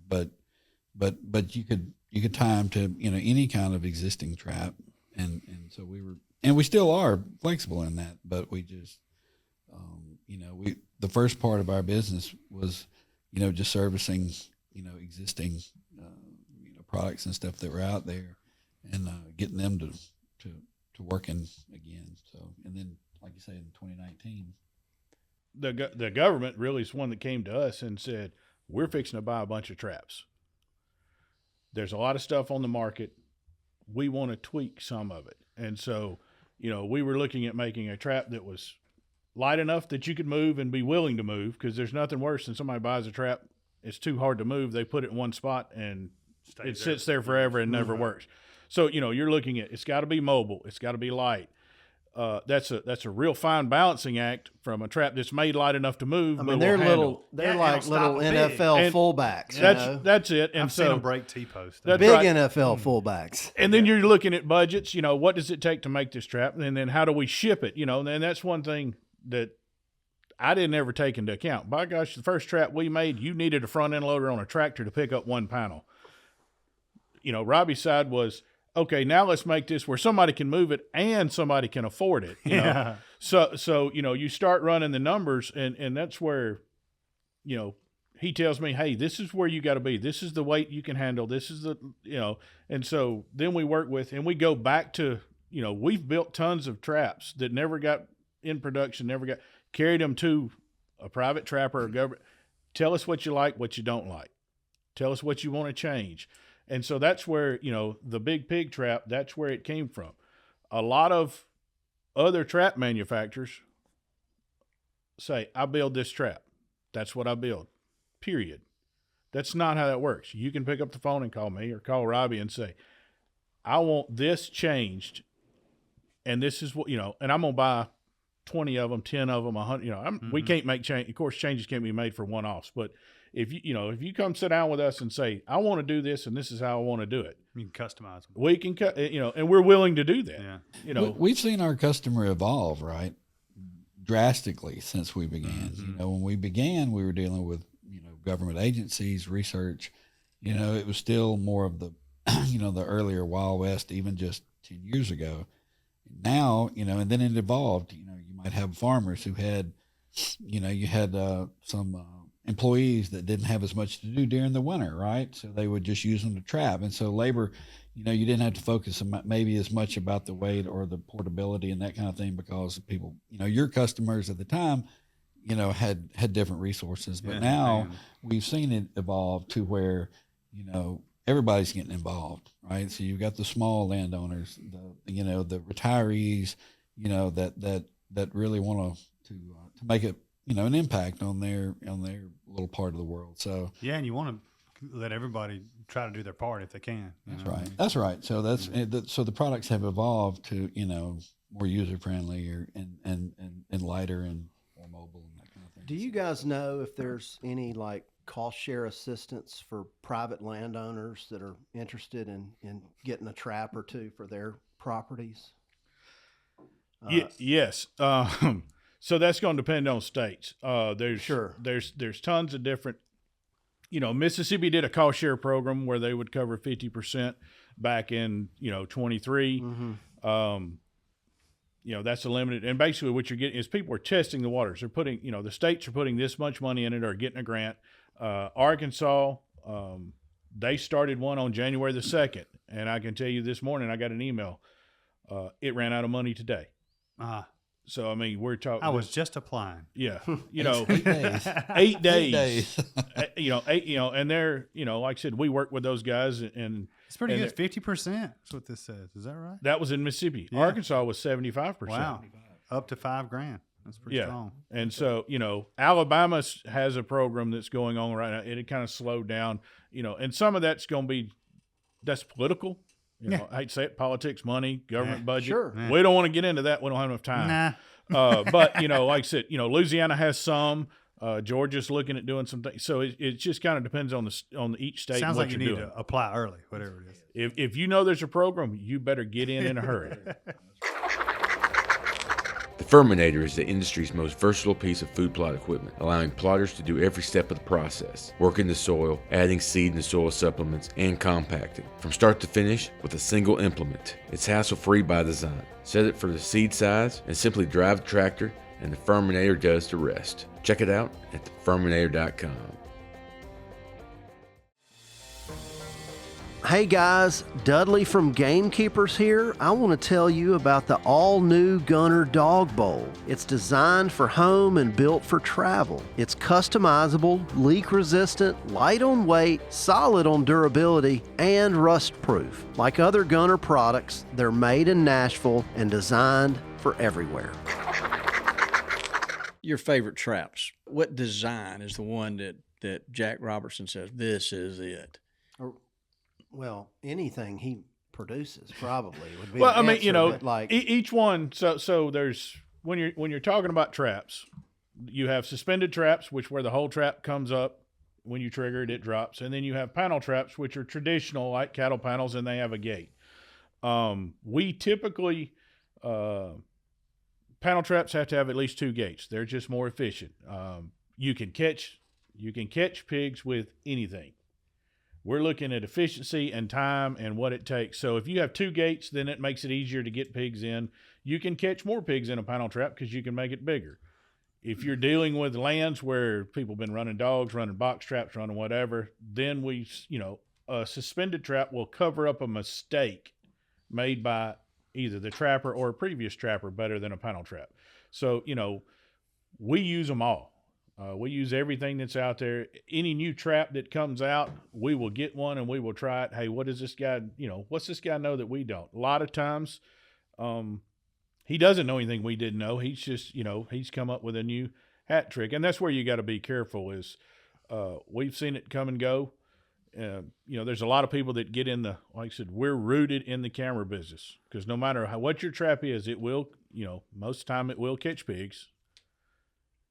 but you could tie them to, any kind of existing trap. And so we still are flexible in that, but we just, the first part of our business was, just servicing, existing, products and stuff that were out there and getting them to working again. So, and then, like you say, in 2019, the government really is one that came to us and said, we're fixing to buy a bunch of traps. There's a lot of stuff on the market. We want to tweak some of it. And so, we were looking at making a trap that was light enough that you could move and be willing to move, because there's nothing worse than somebody buys a trap. It's too hard to move. They put it in one spot and it sits there forever and never works. So, you're looking at, it's got to be mobile. It's got to be light. That's a real fine balancing act from a trap that's made light enough to move. I mean, they're like little NFL fullbacks. That's it. And I've seen them break T-posts. Big NFL fullbacks. And then you're looking at budgets. What does it take to make this trap, and then how do we ship it? And that's one thing that I didn't ever take into account. By gosh, the first trap we made, you needed a front end loader on a tractor to pick up one panel. Robbie's side was, okay, now let's make this where somebody can move it and somebody can afford it. Yeah. So you start running the numbers, and that's where, he tells me, hey, this is where you got to be. This is the weight you can handle. This is the, and so then we work with, and we go back to, we've built tons of traps that never got in production, carried them to a private trapper or government. Tell us what you like, what you don't like. Tell us what you want to change. And so that's where, the big pig trap, that's where it came from. A lot of other trap manufacturers say, I build this trap. That's what I build, period. That's not how that works. You can pick up the phone and call me or call Robbie and say, I want this changed, and this is what, and I'm going to buy 20 of them, 10 of them, 100, we can't make change. Of course, changes can't be made for one-offs, but if you come sit down with us and say, I want to do this and this is how I want to do it, you can customize them. We can and we're willing to do that. Yeah. We've seen our customer evolve, right, drastically since we began. Mm-hmm. When we began, we were dealing with, government agencies, research. It was still more of the, the earlier Wild West, even just 10 years ago. Now, and then it evolved. You might might have farmers who had, you had some employees that didn't have as much to do during the winter, right? So they would just use them to trap. And so labor, you didn't have to focus maybe as much about the weight or the portability and that kind of thing, because people, your customers at the time, had different resources. But now we've seen it evolve to where, everybody's getting involved, right? So you've got the small landowners, the retirees, that really want to make it, an impact on their little part of the world. So yeah, and you want to let everybody try to do their part if they can. That's right. So so the products have evolved to more user friendly and lighter and more mobile and that kind of thing. Do you guys know if there's any like cost share assistance for private landowners that are interested in getting a trap or two for their properties? Yes. So that's going to depend on states. There's tons of different, Mississippi did a cost share program where they would cover 50% back in, 23. Mm-hmm. That's a limited, and basically what you're getting is people are testing the waters. They're putting, the states are putting this much money in it or getting a grant. Arkansas, they started one on January the 2nd. And I can tell you this morning, I got an email. It ran out of money today. So, I mean, we're talking. I was just applying. Yeah. 8 days. 8 days. And they're, like I said, we work with those guys and it's pretty good. 50%. That's what this says. Is that right? That was in Mississippi. Yeah. Arkansas was 75%. Wow. Up to $5,000. That's pretty strong. And so, Alabama has a program that's going on right now. It kind of slowed down, and some of that's going to that's political. I hate to say it, politics, money, government budget. Sure. Yeah. We don't want to get into that. We don't have enough time. Nah. But, like I said, Louisiana has some. Georgia's looking at doing some things. So it just kind of depends on each state. Sounds and what like you you're need doing. to apply early, whatever it is. If you know there's a program, you better get in a hurry. The Furminator is the industry's most versatile piece of food plot equipment, allowing plotters to do every step of the process, working the soil, adding seed and soil supplements, and compacting, from start to finish with a single implement. It's hassle-free by design. Set it for the seed size and simply drive the tractor, and the Furminator does the rest. Check it out at thefurminator.com. Hey guys, Dudley from Gamekeepers here. I want to tell you about the all-new Gunner Dog Bowl. It's designed for home and built for travel. It's customizable, leak-resistant, light on weight, solid on durability, and rust-proof. Like other Gunner products, they're made in Nashville and designed for everywhere. Your favorite traps. What design is the one that Jack Robertson says, this is it? Well, anything he produces probably would be. Well, the I mean, answer, but like each one. So there's when you're talking about traps, you have suspended traps, which where the whole trap comes up when you trigger it, it drops, and then you have panel traps, which are traditional like cattle panels, and they have a gate. We typically panel traps have to have at least 2 gates. They're just more efficient. You can catch pigs with anything. We're looking at efficiency and time and what it takes. So if you have 2 gates, then it makes it easier to get pigs in. You can catch more pigs in a panel trap because you can make it bigger. If you're dealing with lands where people have been running dogs, running box traps, running whatever, then a suspended trap will cover up a mistake made by either the trapper or a previous trapper better than a panel trap. So, we use them all. We use everything that's out there. Any new trap that comes out, we will get one and we will try it. Hey, what does this guy, what's this guy know that we don't? A lot of times, he doesn't know anything we didn't know. He's just, he's come up with a new hat trick. And that's where you got to be careful is, we've seen it come and go. There's a lot of people that get in like I said, we're rooted in the camera business because no matter what your trap is, it will, most of the time it will catch pigs.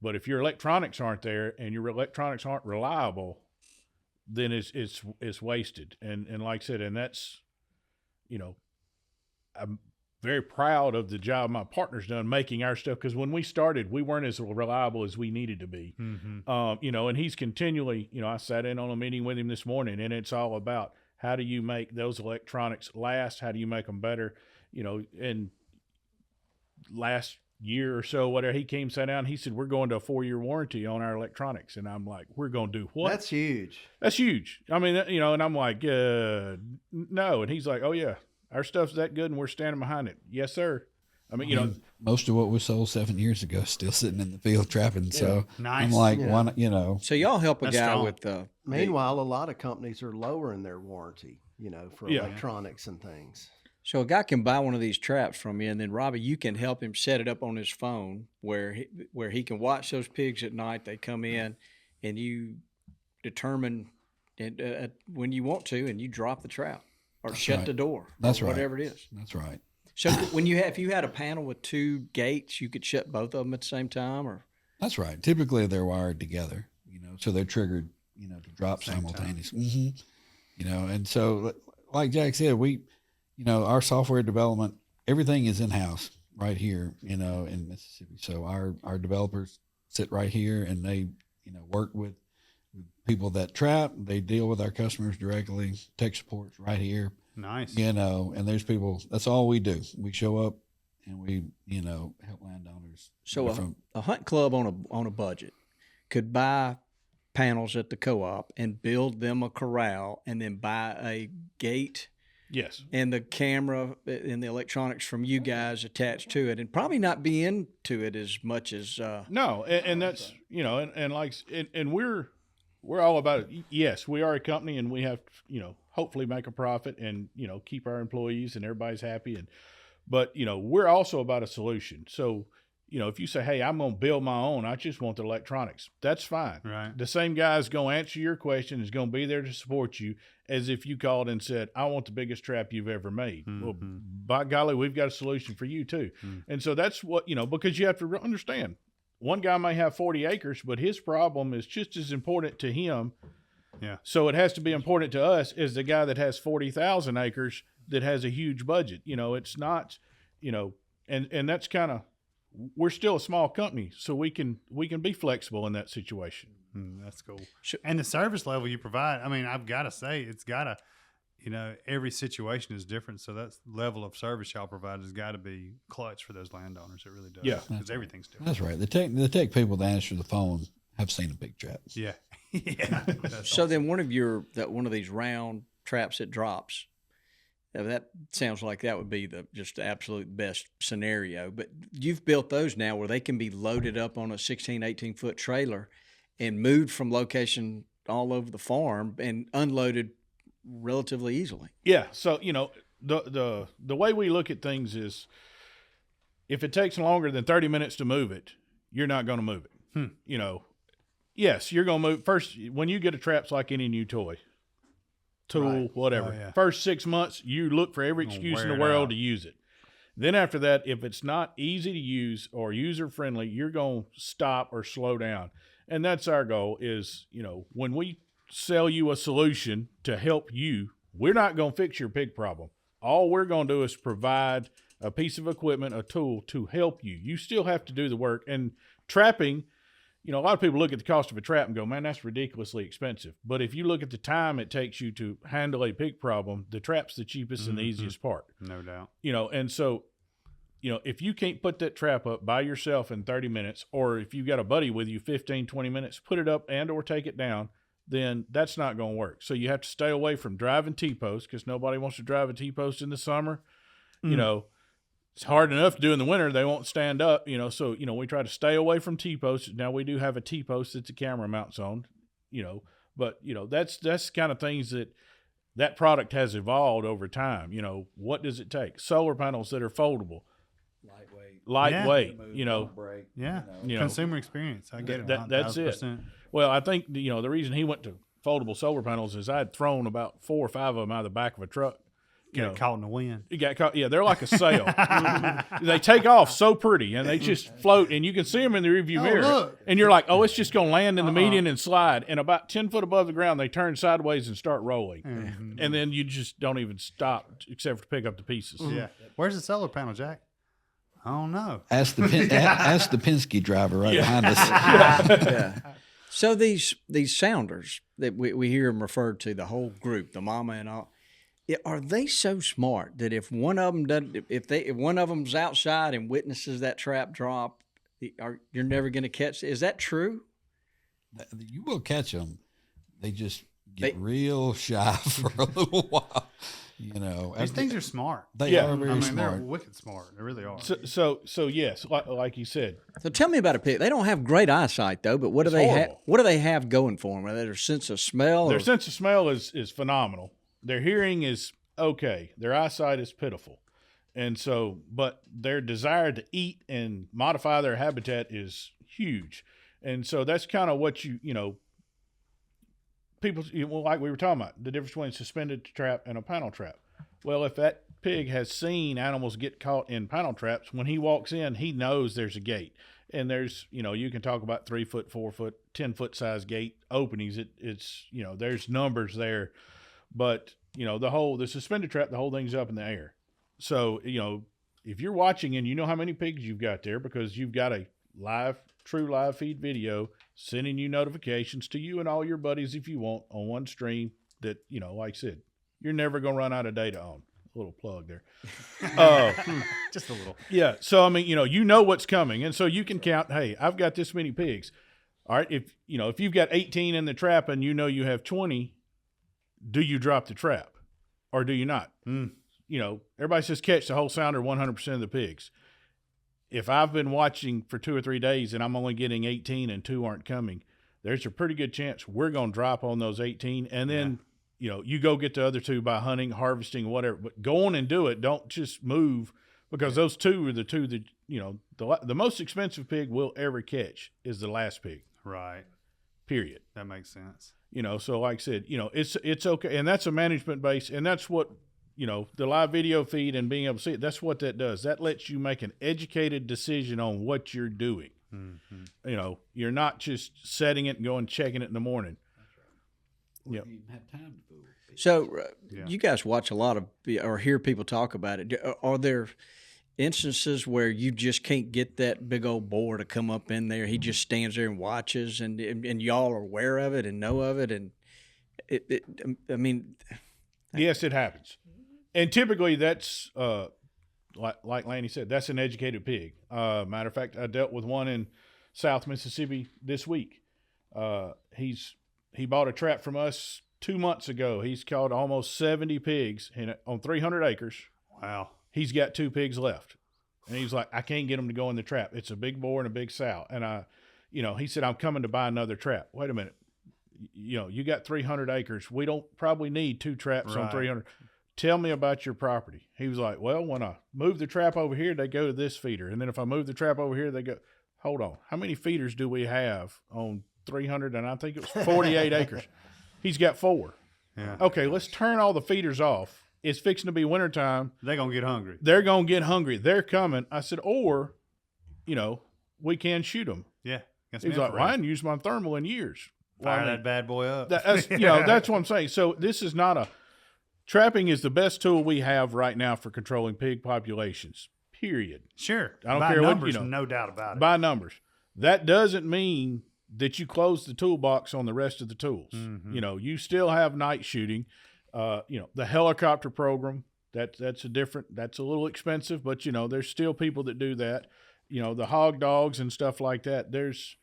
But if your electronics aren't there and your electronics aren't reliable, then it's wasted. And like I said, and that's, I'm very proud of the job my partner's done making our stuff because when we started, we weren't as reliable as we needed to be. Mm-hmm. And he's continually, I sat in on a meeting with him this morning, and it's all about how do you make those electronics last? How do you make them better? And last year or so, whatever, he came, sat down, he said, we're going to a 4-year warranty on our electronics. And I'm like, we're going to do what? That's huge. That's huge. I mean, you know, and I'm like, no. And he's like, oh yeah, our stuff's that good and we're standing behind it. Yes, sir. I mean, you know, most of what we sold 7 years ago is still sitting in the field trapping. So Nice. I'm like, Yeah. why not, you know, So y'all help a That's guy strong. with Meanwhile, a lot of companies are lowering their warranty, you know, for Yeah. electronics and things. So a guy can buy one of these traps from you, and then Robbie, you can help him set it up on his phone where he can watch those pigs at night. They come in, and you determine when you want to, and you drop the trap or shut right. the door. That's or right. whatever it is. that's right. So if you had a panel with 2 gates, you could shut both of them at the same time, or That's right. Typically they're wired together, you know, so they're triggered, you know, to drop simultaneously. You know, and so like Jack said, we, you know, our software development, everything is in-house right here, you know, in Mississippi. So our developers sit right here and they, you know, work with people that trap. They deal with our customers directly. Tech support's right here, Nice. you know, and there's people, that's all we do. We show up and we, you know, help landowners. so a hunt club on a budget could buy panels at the co-op and build them a corral, and then buy a gate yes. and the camera and the electronics from you guys attached to it, and probably not be into it as much as No, and that's, you know, and like, and we're all about it. Yes, we are a company, and we have to, you know, hopefully make a profit and, you know, keep our employees and everybody's happy. But you know, we're also about a solution. So, you know, if you say, hey, I'm going to build my own, I just want the electronics, that's fine. Right. The same guy is going to answer your question, is going to be there to support you, as if you called and said, I want the biggest trap you've ever made. Well, by golly, we've got a solution for you too. And so that's what, you know, because you have to understand, one guy may have 40 acres, but his problem is just as important to him. Yeah. So it has to be important to us as the guy that has 40,000 acres that has a huge budget. You know, it's not, you know, and that's kind of, we're still a small company, so we can be flexible in that situation. That's cool. And the service level you provide, I mean, I've got to say, it's got to, you know, every situation is different. So that level of service y'all provide has got to be clutch for those landowners. It really does. Yeah. Because everything's different. That's right. The tech people that answer the phone have seen a big trap. Yeah. Yeah. That's so. Then one of these round traps that drops. That sounds like that would be just the absolute best scenario. But you've built those now where they can be loaded up on a 16, 18-foot trailer and moved from location all over the farm and unloaded relatively easily. Yeah. So, you know, the way we look at things is, if it takes longer than 30 minutes to move it, you're not going to move it. You know, yes, you're going to move. First, when you get a trap, it's like any new toy. Tool, whatever. Oh, yeah. First 6 months, you look for every excuse in the world to use it. Then after that, if it's not easy to use or user friendly, you're going to stop or slow down. And that's our goal is, you know, when we sell you a solution to help you, we're not going to fix your pig problem. All we're going to do is provide a piece of equipment, a tool to help you. You still have to do the work. And trapping, you know, a lot of people look at the cost of a trap and go, man, that's ridiculously expensive. But if you look at the time it takes you to handle a pig problem, the trap's the cheapest and the easiest part. No doubt. You know, and so, you know, if you can't put that trap up by yourself in 30 minutes, or if you got a buddy with you 15, 20 minutes, put it up and or take it down, then that's not going to work. So you have to stay away from driving T-posts, because nobody wants to drive a T-post in the summer. You know, it's hard enough to do in the winter. They won't stand up, you know. So, you know, we try to stay away from T-posts. Now, we do have a T-post that the camera mounts on, you know. But, you know, that's kind of things that product has evolved over time. You know, what does it take? Solar panels that are foldable. Lightweight, you know. Yeah. You know, Consumer experience. I get it. That's it. 1000%. Well, I think, you know, the reason he went to foldable solar panels is I'd thrown about 4 or 5 of them out of the back of a truck. Get caught in the wind. You got caught. Yeah, they're like a sail. They take off so pretty, and they just float, and you can see them in the rearview mirror. Look. And you're like, oh, it's just going to land in the median and slide. And about 10 foot above the ground, they turn sideways and start rolling. And then you just don't even stop except for to pick up the pieces. Yeah. Where's the solar panel, Jack? I don't know. Ask the Penske driver right behind us. Yeah. So these sounders that we hear them referred to, the whole group, the mama and all, Are they so smart that if one of them doesn't, if one of them's outside and witnesses that trap drop, you're never going to catch? Is that true? You will catch them. They just get real shy for a little while. You know, these things are smart. They are very smart. They're wicked smart. They really are. So yes, like you said. So tell me about a pig. They don't have great eyesight though, but what do they have? What do they have going for them? Their sense of smell. Their sense of smell is phenomenal. Their hearing is okay. Their eyesight is pitiful, and so, but their desire to eat and modify their habitat is huge, and so that's kind of what you know. People, like we were talking about, the difference between a suspended trap and a panel trap. Well, if that pig has seen animals get caught in panel traps, when he walks in, he knows there's a gate. And there's, you can talk about 3 foot, 4 foot, 10-foot size gate openings. It's, there's numbers there. But, the suspended trap, the whole thing's up in the air. So, if you're watching and you know how many pigs you've got there because you've got a true live feed video sending you notifications to you and all your buddies if you want on one stream that, like I said, you're never going to run out of data on. A little plug there. Just a little. Yeah. So, I mean, you know what's coming. And so you can count, hey, I've got this many pigs. All right. If you've got 18 in the trap and you have 20, do you drop the trap or do you not? Everybody says catch the whole sounder 100% of the pigs. If I've been watching for 2 or 3 days and I'm only getting 18 and 2 aren't coming, there's a pretty good chance we're going to drop on those 18. And then, you go get the other 2 by hunting, harvesting, whatever. But go on and do it. Don't just move because those 2 are the 2 that, the most expensive pig we'll ever catch is the last pig. Right. Period. That makes sense. So like I said, it's okay. And that's a management base. And that's what, the live video feed and being able to see it, that's what that does. That lets you make an educated decision on what you're doing. Mm-hmm. You're not just setting it and going checking it in the morning. That's right. You have time to fool. So you guys watch a lot of or hear people talk about it. Are there instances where you just can't get that big old boar to come up in there? He just stands there and watches, and y'all are aware of it and know of it, and yes, it happens. And typically that's, like Lanny said, that's an educated pig. Matter of fact, I dealt with one in South Mississippi this week. He bought a trap from us 2 months ago. He's caught almost 70 pigs on 300 acres. Wow. He's got 2 pigs left. And he's like, I can't get them to go in the trap. It's a big boar and a big sow. And he said, I'm coming to buy another trap. Wait a minute. You got 300 acres. We don't probably need 2 traps on 300. Tell me about your property. He was like, well, when I move the trap over here, they go to this feeder. And then if I move the trap over here, they go, hold on. How many feeders do we have on 300? And I think it was 48 acres. He's got 4. Yeah. Okay, let's turn all the feeders off. It's fixing to be wintertime. They're going to get hungry. They're going to get hungry. They're coming. I said, or, we can shoot them. Yeah. He's like, well, I hadn't used my thermal in years. Fire that bad boy up. That's, that's what I'm saying. So this is not trapping is the best tool we have right now for controlling pig populations, period. Sure. I don't by care numbers, what, no doubt about it. By numbers. That doesn't mean that you close the toolbox on the rest of the tools. Mm-hmm. You still have night shooting. The helicopter program, that's a little expensive, but there's still people that do that. The hog dogs and stuff like that. There's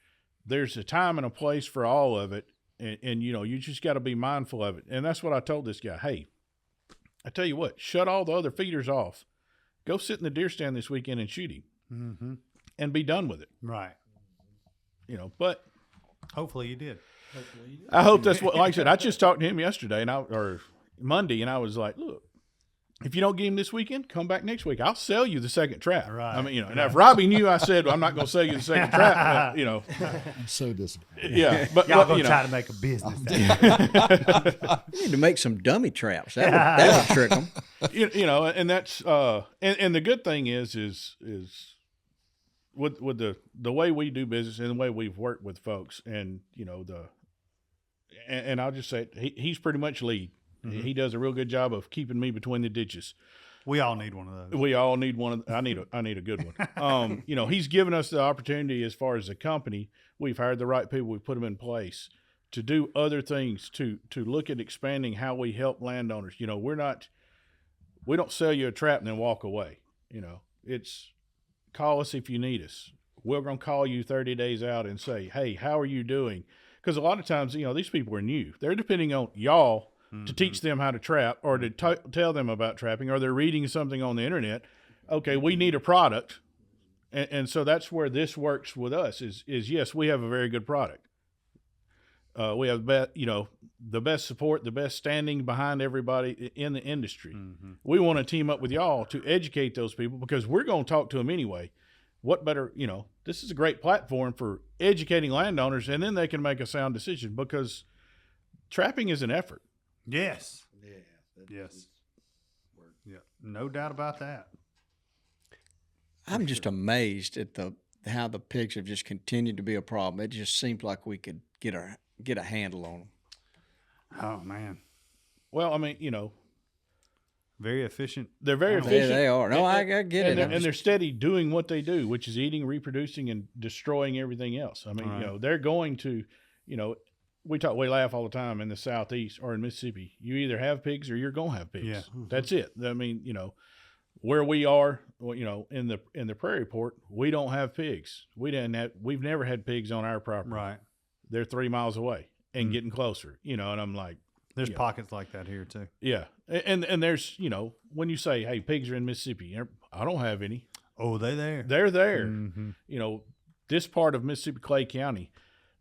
a time and a place for all of it. And you just got to be mindful of it. And that's what I told this guy. Hey, I tell you what, shut all the other feeders off. Go sit in the deer stand this weekend and shoot him and be done with it. Right. But hopefully you did. I hope that's what, like I said, I just talked to him yesterday or Monday, and I was like, look, if you don't get him this weekend, come back next week. I'll sell you the second trap. Right. I mean, and if Robbie knew I said, well, I'm not going to sell you the second trap, I'm so disappointed. Yeah. But y'all going to try to make a business. You need to make some dummy traps. That would trick them. And that's, and the good thing is with the way we do business and the way we've worked with folks and, and I'll just say it, he's pretty much lead. Mm-hmm. He does a real good job of keeping me between the ditches. We all need one of those. We all need one. I need a good one. He's given us the opportunity as far as the company. We've hired the right people. We've put them in place to do other things, to look at expanding how we help landowners. We're not – we don't sell you a trap and then walk away. It's call us if you need us. We're going to call you 30 days out and say, hey, how are you doing? Because a lot of times, these people are new. They're depending on y'all to teach them how to trap or to tell them about trapping, or they're reading something on the internet. Okay, we need a product. And so that's where this works with us is yes, we have a very good product. We have the best support, the best standing behind everybody in the industry. Mm-hmm. We want to team up with y'all to educate those people because we're going to talk to them anyway. What better, this is a great platform for educating landowners, and then they can make a sound decision because trapping is an effort. Yes. Yes. Yeah. No doubt about that. I'm just amazed at how the pigs have just continued to be a problem. It just seems like we could get a handle on them. Oh man. Well, very efficient. They're very efficient. They are. No, I get it. And they're steady doing what they do, which is eating, reproducing, and destroying everything else. They're going to, we laugh all the time in the Southeast or in Mississippi. You either have pigs or you're gonna have pigs. Yeah. That's it. Where we are, in the Prairie Port, we don't have pigs. We've never had pigs on our property. Right. They're 3 miles away and getting closer. And I'm like, there's pockets like that here too. Yeah, and there's when you say, hey, pigs are in Mississippi, I don't have any. Oh, they're there. They're there. Mm-hmm. This part of Mississippi, Clay County,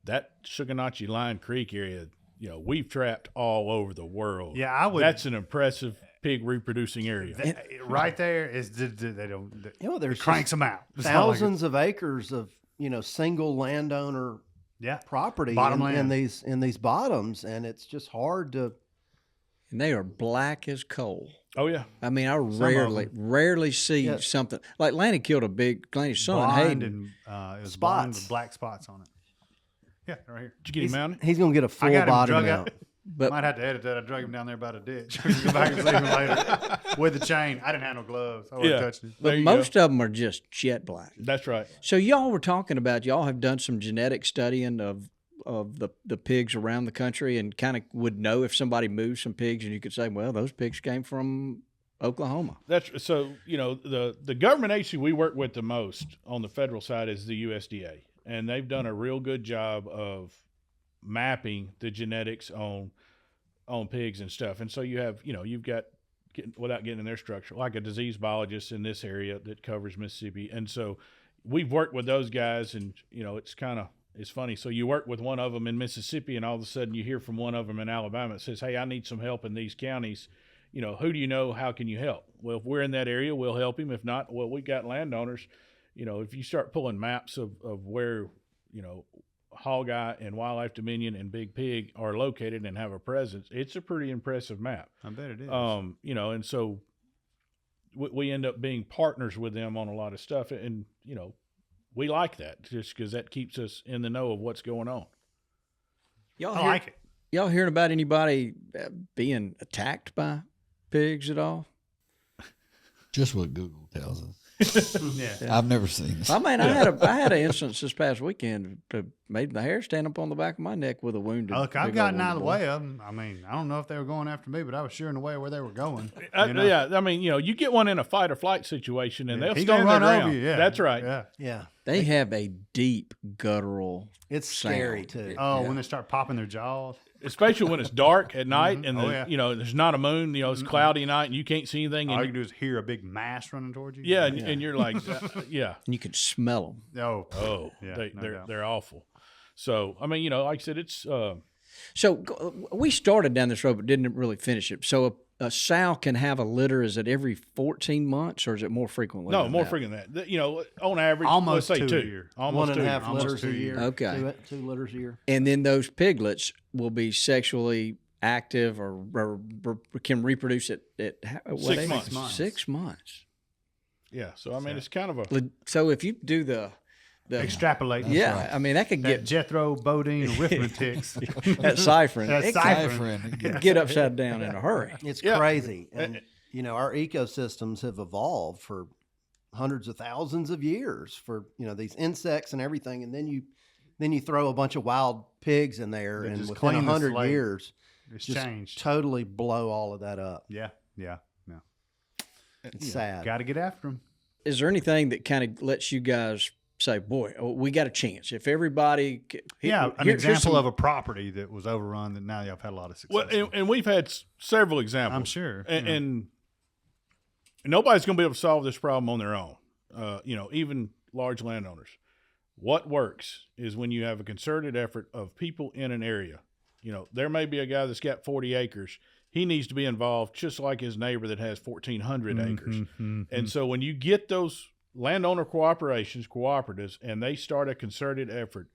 that Shuckanachi Line Creek area, we've trapped all over the world. Yeah, That's an impressive pig reproducing area. Right there is they don't. There's it cranks them out. Thousands of acres of single landowner property in these bottoms, and it's just hard to. And they are black as coal. Oh yeah. I rarely see something like Lanny killed Lanny's son Hayden. And spots with black spots on it. Yeah, right here. Did you get him mounted? He's gonna get a full body mount. But might have to edit that. I drug him down there by the ditch. We can go back and see him later with the chain. I didn't have no gloves. I wouldn't touch it. But most of them are just jet black. That's right. So y'all were talking about y'all have done some genetic studying of the pigs around the country and kind of would know if somebody moved some pigs and you could say, well, those pigs came from Oklahoma. That's so. The government agency we work with the most on the federal side is the USDA, and they've done a real good job of mapping the genetics on pigs and stuff. And so you have, you've got, without getting in their structure, like a disease biologist in this area that covers Mississippi. And so we've worked with those guys, and, it's funny. So you work with one of them in Mississippi, and all of a sudden you hear from one of them in Alabama that says, hey, I need some help in these counties. Who do you know? How can you help? Well, if we're in that area, we'll help him. If not, well, we've got landowners. If you start pulling maps of where, Hog Eye and Wildlife Dominion and Big Pig are located and have a presence, it's a pretty impressive map. I bet it is. And so we end up being partners with them on a lot of stuff, and we like that just because that keeps us in the know of what's going on. Y'all like it. Y'all hearing about anybody being attacked by pigs at all? Just what Google tells us. Yeah. I've never seen this. I had an instance this past weekend that made the hair stand up on the back of my neck with a wounded. Look, I've gotten out of the way of them. I don't know if they were going after me, but I was sure in the way where they were going. Yeah, you get one in a fight or flight situation, and they'll He's stand gonna run their over ground. you. Yeah, that's right. Yeah. They have a deep guttural. It's scary too. Oh, when they start popping their jaws. Especially when it's dark at night and Oh, there's not a moon, it's cloudy night and you can't see anything. All And you can do is hear a big mass running towards you. yeah, and you're like, yeah. And you can smell them. Oh, Yeah, they're awful. So, like I said, it's So we started down this road, but didn't really finish it. So a sow can have a litter. Is it every 14 months, or is it more frequently? no than more that? frequent than that. On average, Almost let's say 2 a two. year. Almost 1.5 2. litters 2 a year. Okay. Two litters a year. And then those piglets will be sexually active or can reproduce at what 6 age? months. 6 months. Yeah. So it's kind of a So if you do the Extrapolate. that could That get Jethro Bodine arithmetics. that ciphering. That It ciphering. can get upside down in a hurry. It's crazy. And, our ecosystems have evolved for hundreds of thousands of years for, these insects and everything. And then you throw a bunch of wild pigs in there, and just within clean the 100 slate. years, It's just changed. totally blow all of that up. Yeah. It's sad. Got to get after them. Is there anything that kind of lets you guys say, boy, we got a chance? If everybody... An example of a property that was overrun that now y'all have had a lot of success. Well, and we've had several examples. I'm sure. And nobody's going to be able to solve this problem on their own, even large landowners. What works is when you have a concerted effort of people in an area. There may be a guy that's got 40 acres. He needs to be involved just like his neighbor that has 1,400 acres. And so when you get those landowner cooperatives, and they start a concerted effort,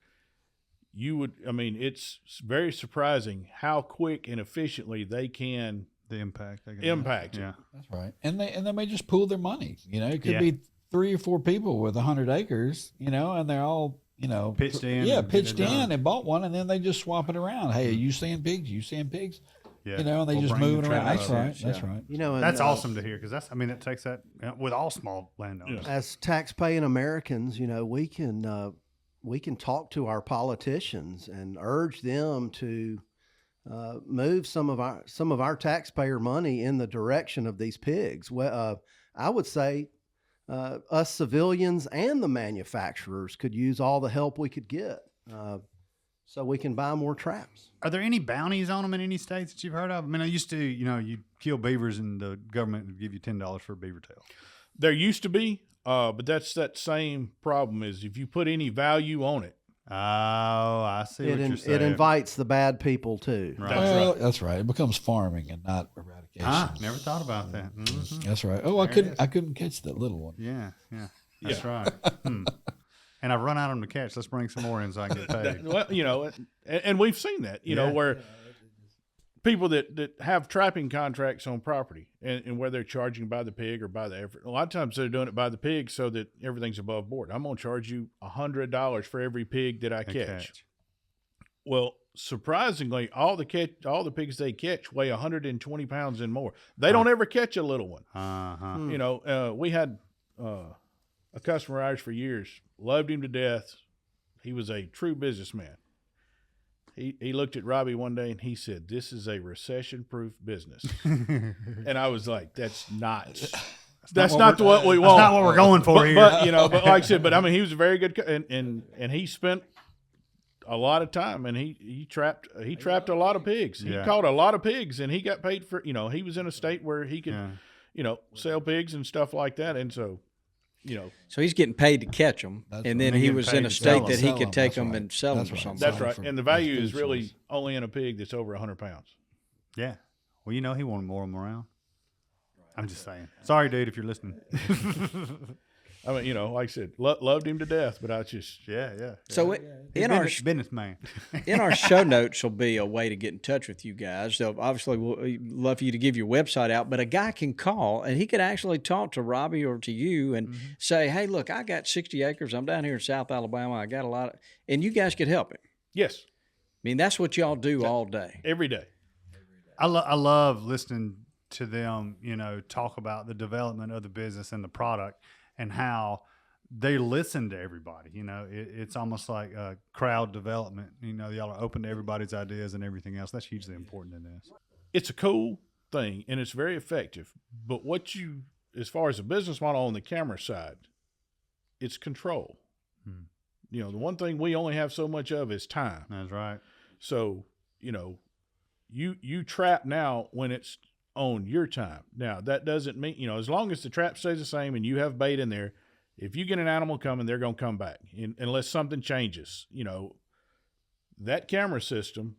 it's very surprising how quick and efficiently they can impact it. Yeah, that's right. And they may just pool their money. It could be 3 or 4 people with 100 acres, and they're all, pitched in. Yeah, pitched in and bought one, and then they just swap it around. Hey, are you seeing pigs? You seeing pigs? Yeah. And they just move it around. That's right. That's right. And, that's awesome to hear, because it takes that with all small landowners. As tax-paying Americans, we can talk to our politicians and urge them to move some of our taxpayer money in the direction of these pigs. Well, I would say us civilians and the manufacturers could use all the help we could get, so we can buy more traps. Are there any bounties on them in any states that you've heard of? I used to, you kill beavers and the government would give you $10 for a beaver tail. There used to be, but that's that same problem is if you put any value on it. Oh, I see what you're saying. It invites the bad people too. Right. That's right. It becomes farming and not eradication. Never thought about that. Mm-hmm. That's right. Oh, I couldn't catch that little one. Yeah. That's right. And I've run out of them to catch. Let's bring some more in so I can get paid. Well, and we've seen that, where people that have trapping contracts on property and where they're charging by the pig or by the effort. A lot of times they're doing it by the pig so that everything's above board. I'm going to charge you $100 for every pig that I catch. Well, surprisingly, all the pigs they catch weigh 120 pounds and more. They don't ever catch a little one. We had a customer of ours for years, loved him to death. He was a true businessman. He looked at Robbie one day and he said, "This is a recession-proof business." And I was like, "That's not what we want. That's not what we're going for here." But but like I said, he was a very good and he spent a lot of time and he trapped a lot of pigs. He caught a lot of pigs and he got paid for. He was in a state where he could sell pigs and stuff like that, and so. So he's getting paid to catch them, and then he was in a state that he could take them and sell them for something. That's right. And the value is really only in a pig that's over 100 pounds. Yeah. Well, he wanted more of them around. I'm just saying. Sorry, dude, if you're listening. Like I said, loved him to death, but I just So in our businessman, in our show notes will be a way to get in touch with you guys. So obviously, we'll love for you to give your website out, but a guy can call and he could actually talk to Robbie or to you and say, "Hey, look, I got 60 acres. I'm down here in South Alabama. I got a lot of," and you guys could help him. Yes, that's what y'all do all day, every day. I love listening to them, talk about the development of the business and the product. And how they listen to everybody. It's almost like crowd development. Y'all are open to everybody's ideas and everything else. That's hugely important in this. It's a cool thing, and it's very effective. But as far as a business model on the camera side, it's control. The one thing we only have so much of is time. That's right. So, you trap now when it's on your time. Now, that doesn't mean, as long as the trap stays the same and you have bait in there, if you get an animal coming, they're going to come back unless something changes. That camera system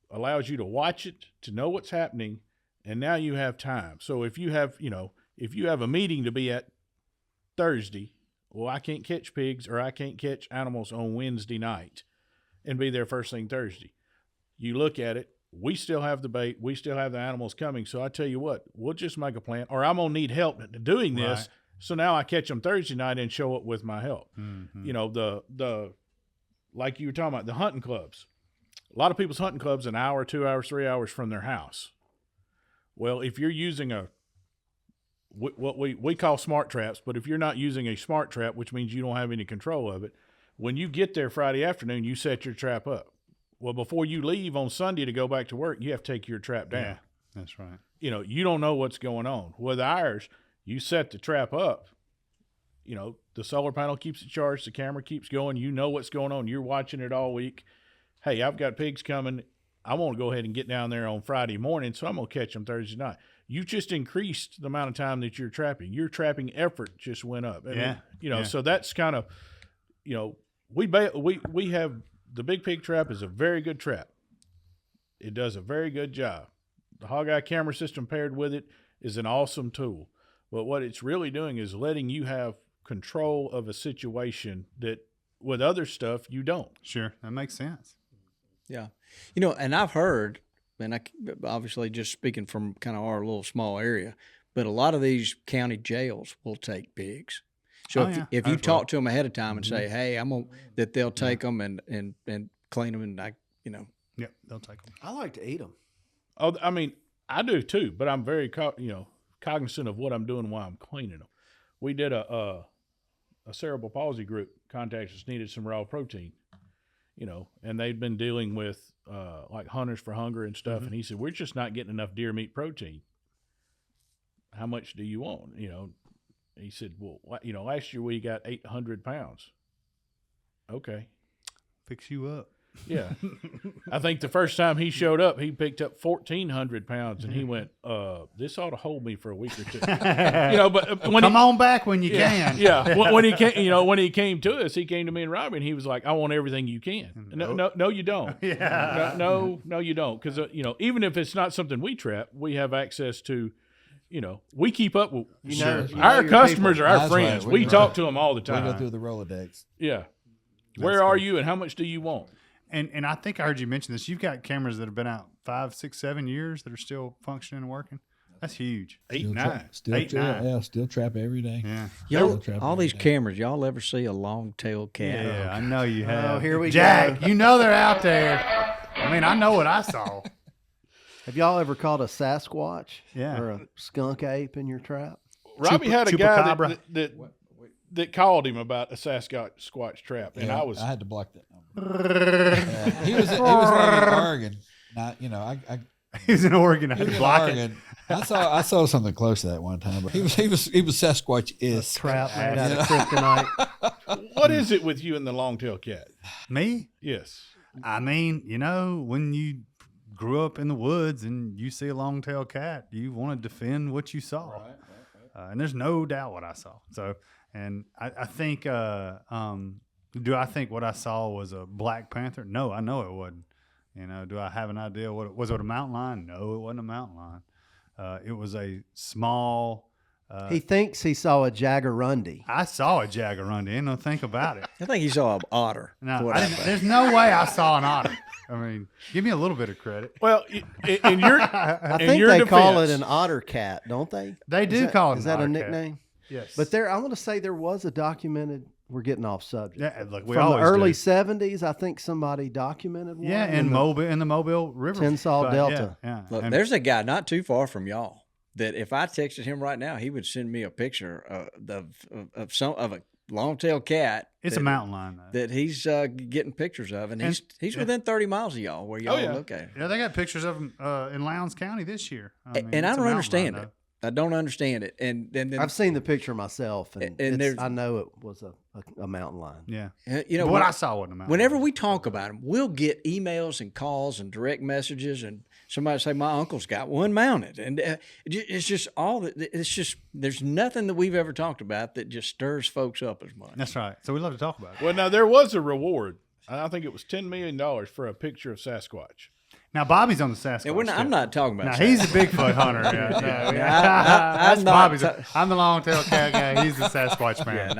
allows you to watch it, to know what's happening, and now you have time. So if you have a meeting to be at Thursday, well, I can't catch pigs or I can't catch animals on Wednesday night and be there first thing Thursday. You look at it, we still have the bait. We still have the animals coming. So I tell you what, we'll just make a plan, or I'm going to need help doing this. Right. So now I catch them Thursday night and show up with my help. Mm-hmm. The like you were talking about, the hunting clubs. A lot of people's hunting clubs an hour, 2 hours, 3 hours from their house. Well, if you're using what we call smart traps, but if you're not using a smart trap, which means you don't have any control of it, when you get there Friday afternoon, you set your trap up. Well, before you leave on Sunday to go back to work, you have to take your trap down. Yeah, that's right. You don't know what's going on. With ours, You set the trap up, you know, the solar panel keeps it charged, the camera keeps going, you know what's going on, you're watching it all week. Hey, I've got pigs coming. I want to go ahead and get down there on Friday morning, so I'm going to catch them Thursday night. You just increased the amount of time that you're trapping. Your trapping effort just went up. And so that's kind of, you know, we have the Big Pig Trap is a very good trap. It does a very good job. The Hog Eye camera system paired with it is an awesome tool. But what it's really doing is letting you have control of a situation that with other stuff you don't. Sure, that makes sense. Yeah. You know, and I've heard, and I obviously just speaking from kind of our little small area, but a lot of these county jails will take pigs. So if you talk to them ahead of time and say, hey, that they'll take them and clean them and Yep, they'll take them. I like to eat them. Oh, I mean, I do too, but I'm very cognizant of what I'm doing while I'm cleaning them. We did a cerebral palsy group contacted us, needed some raw protein, you know, and they'd been dealing with like Hunters for Hunger and stuff. And he said, we're just not getting enough deer meat protein. How much do you want? You know, he said, well, you know, last year we got 800 pounds. Okay. Fix you up. Yeah. I think the first time he showed up, he picked up 1,400 pounds, and he went, this ought to hold me for a week or two. You know, but when come on back when you can. Yeah. When he came, when he came to us, he came to me and Robbie, and he was like, I want everything you can. No, you don't. Yeah. No, you don't. Because, even if it's not something we trap, we have access to, we keep up with, our customers are our friends. Right. We talk to them all the time. We go through the Rolodex. Yeah. Where are you and how much do you want? And I think I heard you mention this. You've got cameras that have been out 5, 6, 7 years that are still functioning and working. That's huge. 8, 9. Still trap every day. Yeah. Y'all, all these cameras, y'all ever see a long-tailed cat? Yeah, I know you have. Oh, here we Jack, go. you know they're out there. I mean, I know what I saw. Have y'all ever caught a Sasquatch? Yeah. Or a skunk ape in your trap? Robbie had a guy that called him about a Sasquatch trap, and I had to block that number. He was in Oregon. He was in Oregon. I had to block it. I saw something close to that one time, but he was Sasquatch trap made out of kryptonite. What is it with you and the long-tailed cat? Me? Yes. I mean, when you grew up in the woods and you see a long-tailed cat, you want to defend what you saw. Right. And there's no doubt what I saw. So, and I think, do I think what I saw was a black panther? No, I know it wasn't. Do I have an idea what it was? It a mountain lion? No, it wasn't a mountain lion. It was a small. He thinks he saw a jaguarundi. I saw a jaguarundi. Ain't no think about it. I think he saw an otter. No, there's no way I saw an otter. I mean, give me a little bit of credit. Well, I think they call it an otter cat, don't they? They do call it. Is that a nickname? Yes. But I want to say there was a documented. We're getting off subject. Yeah, look, we from the always early do. 70s, I think somebody documented one. Yeah, in the Mobile River, Tensas Delta. Yeah. Look, there's a guy not too far from y'all that if I texted him right now, he would send me a picture of a long-tailed cat. It's a mountain lion though. That he's getting pictures of, and he's within 30 miles of y'all where y'all look at. Yeah, they got pictures of him in Lowndes County this year. I don't understand it. I don't understand it. And then I've seen the picture myself, and I know it was a mountain lion. Yeah. But what I saw wasn't a mountain whenever lion. we talk about them, we'll get emails and calls and direct messages, and somebody say, my uncle's got one mounted. And it's just there's nothing that we've ever talked about that just stirs folks up as much. That's right. So we love to talk about it. Well, now there was a reward. I think it was $10 million for a picture of Sasquatch. Now Bobby's on the Sasquatch. I'm not talking about. Now he's a Bigfoot hunter. That's Bobby's. I'm the long-tailed cat guy. He's the Sasquatch man.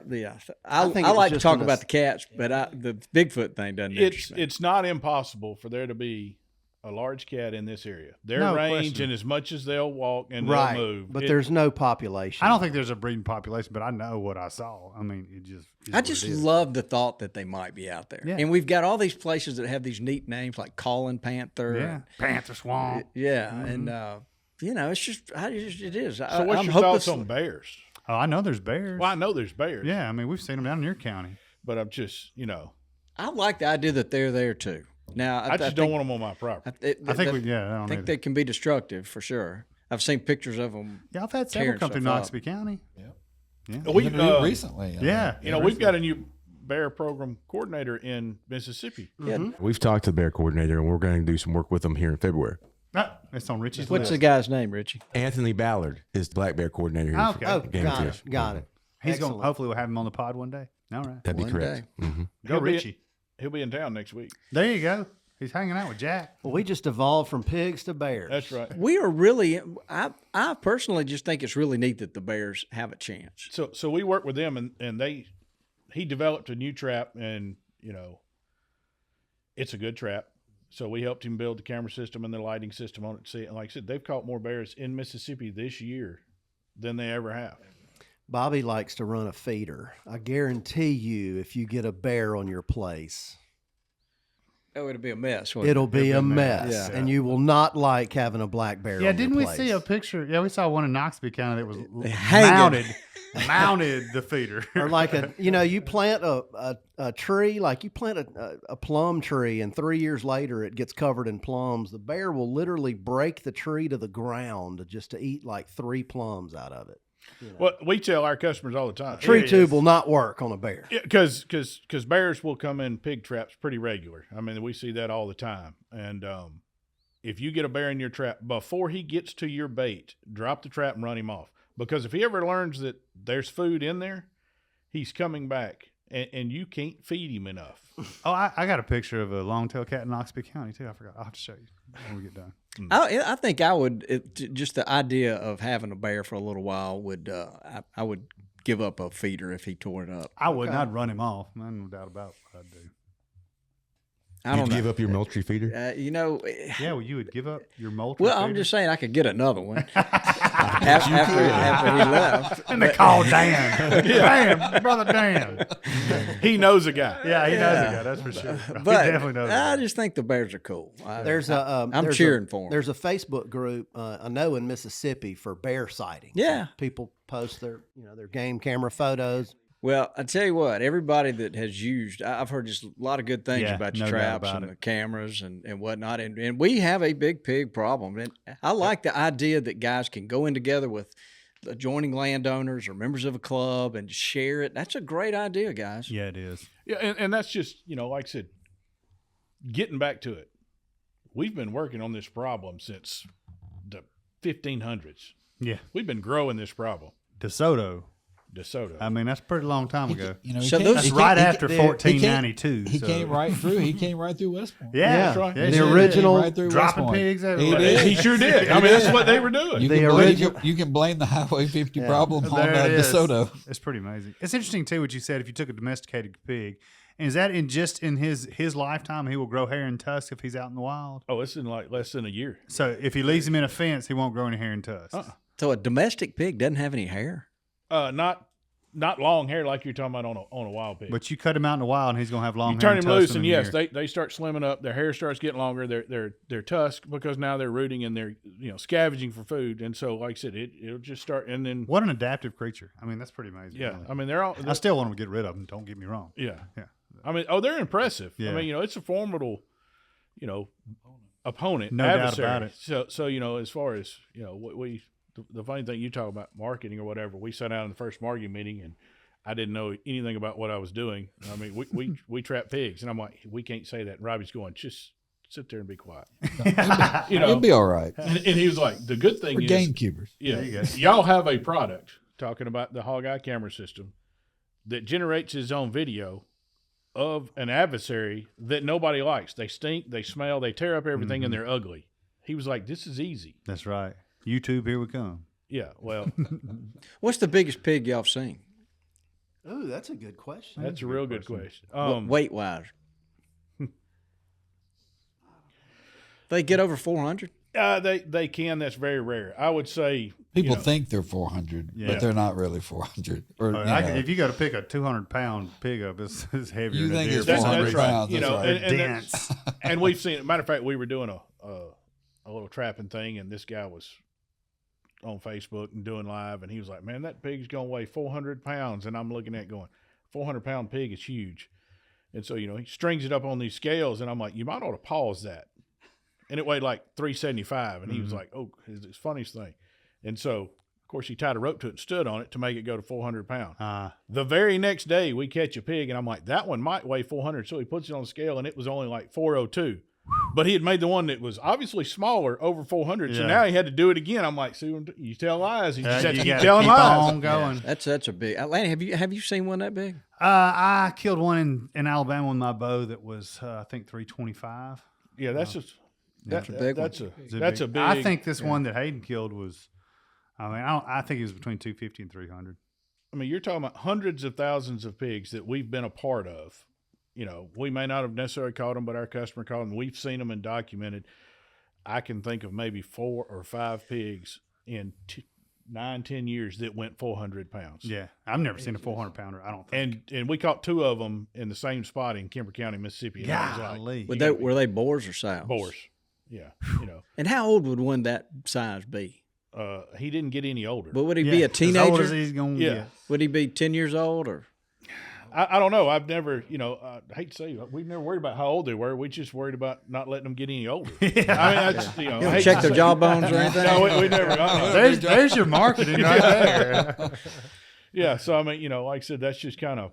Yeah, I like to talk about the cats, but the Bigfoot thing doesn't interest me. It's not impossible for there to be a large cat in this area. Their range and as much as they'll walk and they'll move. But there's no population. I don't think there's a breeding population, but I know what I saw. I mean, it just. I just love the thought that they might be out there. Yeah. And we've got all these places that have these neat names like Calling Panther. Yeah. Panther Swamp. Yeah. Mm-hmm. And, it's just, it is. So what's your thoughts on bears? Oh, I know there's bears. Well, I know there's bears. Yeah. I mean, we've seen them down in your county. But I'm just, I like the idea that they're there too. Now, I just don't want them on my property. I think they can be destructive for sure. I've seen pictures of them. Yeah, I've had several come through Knoxville County. Yeah. We Recently. We've got a new bear program coordinator in Mississippi. We've talked to the bear coordinator, and we're going to do some work with them here in February. It's on Richie's What's list. the guy's name, Richie? Anthony Ballard is the black bear coordinator here. Okay. Oh, Game got Fish. it. Got it. He's going. Excellent. Hopefully, we'll have him on the pod one day. All right. That'd be One correct. Mm-hmm. Go He'll be- Richie. He'll be in town next week. There you go. He's hanging out with Jack. Well, we just evolved from pigs to bears. That's right. We are really. I personally just think it's really neat that the Bears have a chance. So we worked with them, and he developed a new trap, and it's a good trap. So we helped him build the camera system and the lighting system on it. See, and like I said, they've caught more bears in Mississippi this year than they ever have. Bobby likes to run a feeder. I guarantee you, if you get a bear on your place, Oh, it'll be a mess. wouldn't it'll it? be a mess, Yeah. and you will not like having a black bear. Yeah, on didn't your we place. see a picture? Yeah, we saw one in Knoxville County that was Hanging. mounted the feeder. Or like you plant a tree, like you plant a plum tree, and 3 years later it gets covered in plums. The bear will literally break the tree to the ground just to eat like 3 plums out of it. Well, we tell our customers all the time. Tree tube will not work on a bear. Because bears will come in pig traps pretty regular. I mean, we see that all the time. And if you get a bear in your trap, before he gets to your bait, drop the trap and run him off. Because if he ever learns that there's food in there, he's coming back, and you can't feed him enough. Oh, I got a picture of a long-tailed cat in Knoxville County, too. I forgot. I'll have to show you when we get done. I think I would just the idea of having a bear for a little while would I would give up a feeder if he tore it up. I would not run him off. No doubt about what I'd do. I don't You'd know. give up your Moultrie feeder? Yeah, well, you would give up your moultrie Well, I'm feeder? just saying I could get another one after he left. And they call Dan. Dan, brother Dan. He knows a guy. Yeah, he knows a guy, that's for sure. He But definitely knows a I guy. just think the Bears are cool. I'm I'm cheering for 'em. There's a Facebook group I know in Mississippi for bear sightings. Yeah. People post their game camera photos. Well, I tell you what, everybody that has used, I've heard just a lot of good things Yeah, about your no doubt traps about and it. the cameras and whatnot. And we have a big pig problem. And I like the idea that guys can go in together with adjoining landowners or members of a club and share it. That's a great idea, guys. Yeah, it is. Yeah, and that's just, like I said, getting back to it. We've been working on this problem since the 1500s. Yeah. We've been growing this problem. DeSoto. DeSoto. I mean, that's a pretty long time ago. So those- That's right after 1492. He so- came right through. He came right through Westmore. Yeah, Yeah. that's right. The sure did. original- Came right through dropping Westmore. pigs He everywhere. did. He sure did. I mean, that's what they were doing. You The can, blame, original- you can blame the Highway 50 problem on There it is. DeSoto. It's pretty amazing. It's interesting too what you said. If you took a domesticated pig, and is that in his lifetime he will grow hair and tusk if he's out in the wild? Oh, it's in like less than a year. So if he leaves him in a fence, he won't grow any hair and tusk. So a domestic pig doesn't have any hair? Not long hair like you're talking about on a wild pig. But you cut him out in the wild, and he's gonna have long You hair. turn and him tusk loose, in and a yes, year. they start slimming up. Their hair starts getting longer. Their tusk, because now they're rooting and they're scavenging for food. And so, like I said, it'll just start. And then What an adaptive creature. I mean, that's pretty amazing. yeah, really. I mean they're all. I still want them to get rid of them. Don't get me wrong. Yeah. Yeah. I mean, they're impressive. Yeah. I mean, it's a formidable, opponent, No doubt adversary. about it. So as far as the funny thing, you talk about marketing or whatever. We sat down in the first marketing meeting, and I didn't know anything about what I was doing. I mean, we trap pigs, and I'm like, we can't say that. And Robbie's going, just sit there and be quiet. It'll be all right. And he was like, the good thing We're is, gamekeepers. yeah, you go. y'all have a product, talking about the hog eye camera system, that generates his own video of an adversary that nobody likes. They stink, they smell, they tear up everything, and they're ugly. He was like, this is easy. That's right. YouTube, here we come. Yeah, well, What's the biggest pig y'all seen? Oh, that's a good question. that's a real good question. Weight wise. They get over 400? They can. That's very rare. I would say People think they're 400, Yeah. but they're not really 400. Or, If you go to pick a 200-pound pig up, it's heavier You than think a deer. it's That's 400 right. pounds. You That's know, right. and dense. and we've seen. Matter of fact, we were doing a little trapping thing, and this guy was on Facebook and doing live, and he was like, "Man, that pig's gonna weigh 400 pounds," and I'm looking at it going, 400-pound pig is huge, and so he strings it up on these scales, and I'm like, "You might ought to pause that." and it weighed like 375. And he was like, "Oh, it's the funniest thing." And so, of course, he tied a rope to it and stood on it to make it go to 400 pounds. The very next day, we catch a pig, and I'm like, that one might weigh 400. So he puts it on the scale, and it was only like 402. But he had made the one that was obviously smaller over 400. So now he had to do it again. I'm like, see, you tell lies. You just have to keep telling lies. On going. That's such a big. Lanny, have you seen one that big? I killed one in Alabama with my bow that was I think 325. Yeah, that's just That's a big one. That's a big. I think this one that Hayden killed was. I think it was between 250 and 300. I mean, you're talking about hundreds of thousands of pigs that we've been a part of. We may not have necessarily caught them, but our customer caught them. We've seen them and documented. I can think of maybe 4 or 5 pigs in 9-10 years that went 400 pounds. Yeah, I've never seen a 400 pounder. I don't think. And we caught 2 of them in the same spot in Kemper County, Mississippi. Golly. Were they boars or sows? Boars. Yeah. And how old would one that size be? He didn't get any older. But would he be a teenager? As old as he's going to get. Would he be 10 years old or? I don't know. I've never, I hate to say, we've never worried about how old they were. We just worried about not letting them get any older. I mean, that's, you don't check their jawbones or anything? No, we never. There's your marketing right there. Yeah. So, I mean, like I said, that's just kind of,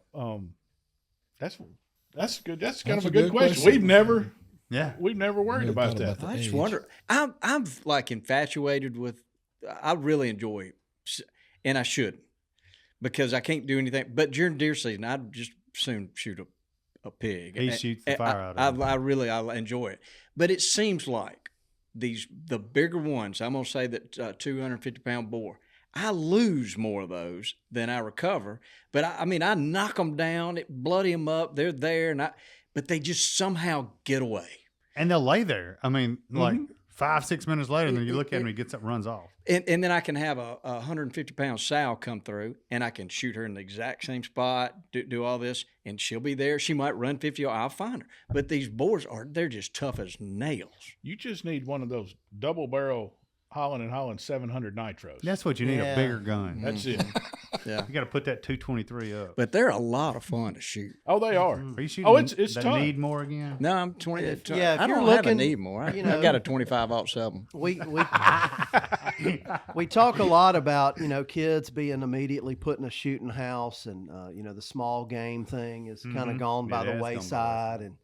that's good. That's kind of a good question. We've never worried about that. I just wonder. I'm like infatuated with. I really enjoy, and I shouldn't, because I can't do anything. But during deer season, I'd just soon shoot a pig. He shoots the fire out of it. I enjoy it. But it seems like the bigger ones. I'm gonna say that 250-pound boar. I lose more of those than I recover. But I knock them down, bloody them up. They're there, but they just somehow get away. And they'll lay there. I mean, like 5-6 minutes later, and then you look at him and he gets up and runs off. And then I can have a 150-pound sow come through, and I can shoot her in the exact same spot, do all this, and she'll be there. She might run 50, I'll find her. But these boars they're just tough as nails. You just need one of those double barrel Holland & Holland 700 nitros. That's what you need, a bigger gun. That's it. Yeah. You got to put that 223 up. But they're a lot of fun to shoot. Oh, they are. Are you shooting it's the tough. Need more again? No, I'm 20. Yeah, I don't have a need more. I've got a 25-07. We talk a lot about, kids being immediately put in a shooting house, and the small game thing is kind of gone by the wayside, and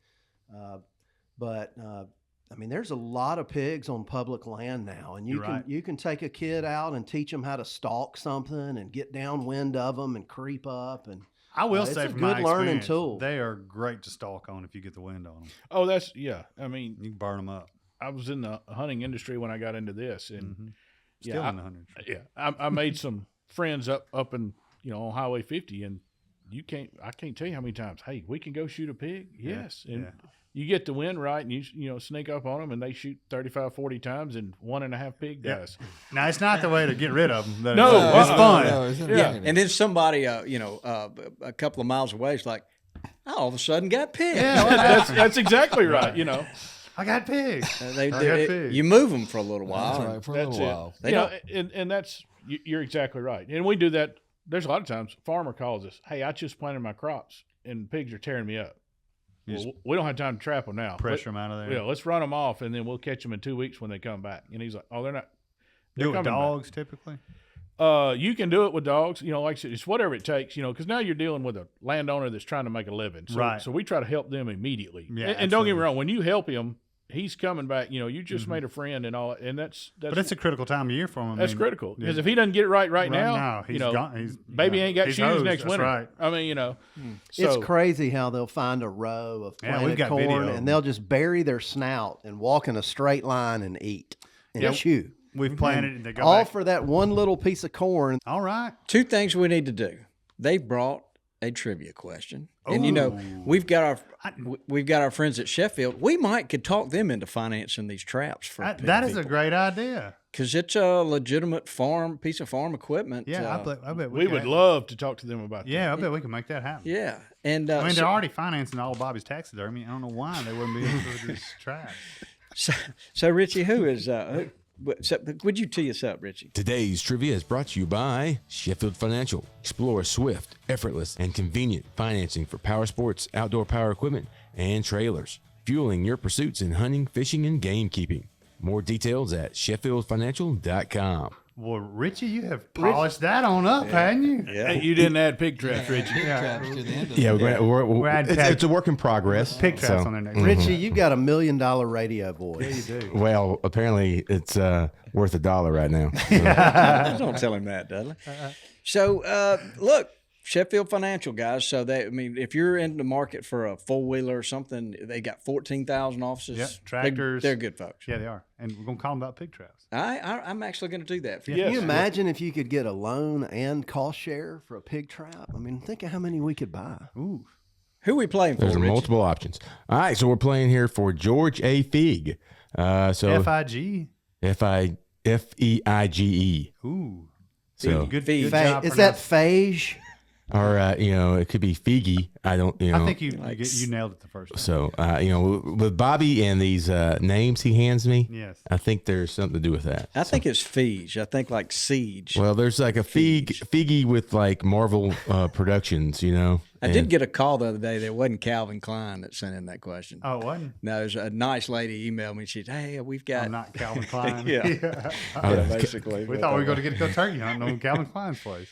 there's a lot of pigs on public land now, and you can take a kid out and teach them how to stalk something and get downwind of them and creep up, and I will say, it's a from good my learning experience, tool. they are great to stalk on if you get the wind on them. Oh, I mean, you can burn them up. I was in the hunting industry when I got into this, and Still in the hunting industry. Yeah, I made some friends up in on Highway 50, and I can't tell you how many times. Hey, we can go shoot a pig. Yes, and you get the wind right, and you sneak up on them, and they shoot 35, 40 times, and 1.5 pig dies. Now it's not the way to get rid of them. No, it's fun. No, And then somebody, a couple of miles away is like, I all of a sudden got pigs. Yeah, well, that's exactly right. I got pigs. You move them for a little while. That's right, for a little while. And that's you're exactly right. And we do that. There's a lot of times a farmer calls us, hey, I just planted my crops, and pigs are tearing me up. Well, we don't have time to trap them now. Pressure them out of there. Yeah, let's run them off, and then we'll catch them in 2 weeks when they come back. And he's like, oh, they're not. Do it with dogs typically? You can do it with dogs. Like I said, it's whatever it takes, because now you're dealing with a landowner that's trying to make a living. So, So we try to help them immediately. Yeah, and don't get me wrong, when you help him, he's coming back. You just made a friend and all, and that's. But it's a critical time of year for him. That's critical, because if he doesn't get it right now, he's gone. Baby ain't got shoes hosed. next winter. Right. I mean, it's crazy how they'll find a row of planted corn, and they'll just bury their snout and walk in a straight line and eat and chew. We've planted and they go all back. for that one little piece of corn. All right. 2 things we need to do. They brought a trivia question, and we've got our friends at Sheffield. We could talk them into financing these traps for that is a great idea, because it's a legitimate piece of farm equipment. Yeah, I bet we would love to talk to them about that. Yeah, I bet we can make that happen. Yeah, and they're already financing all of Bobby's taxidermy. I don't know why they wouldn't be able to do these traps. So Richie, who is? Would you tee us up, Richie? Today's trivia is brought to you by Sheffield Financial. Explore swift, effortless, and convenient financing for power sports, outdoor power equipment, and trailers. fueling your pursuits in hunting, fishing, and gamekeeping. More details at sheffieldfinancial.com. Well, Richie, you have polished that on up, hadn't you? Yeah. Hey, you didn't add pig traps, Richie. Traps to the end of Yeah, We're adding it's a work in progress. pig traps so- on there next. Richie, you've got $1 million radio voice. Yeah, you do. Well, apparently it's worth $1 right now. Don't tell him that, Dudley. So, look, Sheffield Financial guys. So if you're in the market for a 4-wheeler or something, they got 14,000 offices. Yep, tractors. They're good folks. Yeah, they are. And we're going to call them about pig traps. I'm actually going to do that for you. Can you imagine if you could get a loan and cost share for a pig trap? I mean, think of how many we could buy. Ooh. Who are we playing for, There's Richie? multiple options. All right, so we're playing here for George A. Feig. F-I-G? F-E-I-G-E. Ooh. So, Good Fa- job. is that phage? or it could be Feige. I don't, I think you nailed it the first time. So, with Bobby and these names he hands me, Yes. I think there's something to do with that. I think it's Feige. I think like siege. Well, there's like a Feige with like Marvel Productions, I did get a call the other day. There wasn't Calvin Klein that sent in that question. Oh, it wasn't? No, there's a nice lady emailed me. She said, "Hey, we've got." I'm not Calvin Klein. Yeah. Basically. We thought we were going to go turkey hunting on Calvin Klein's place.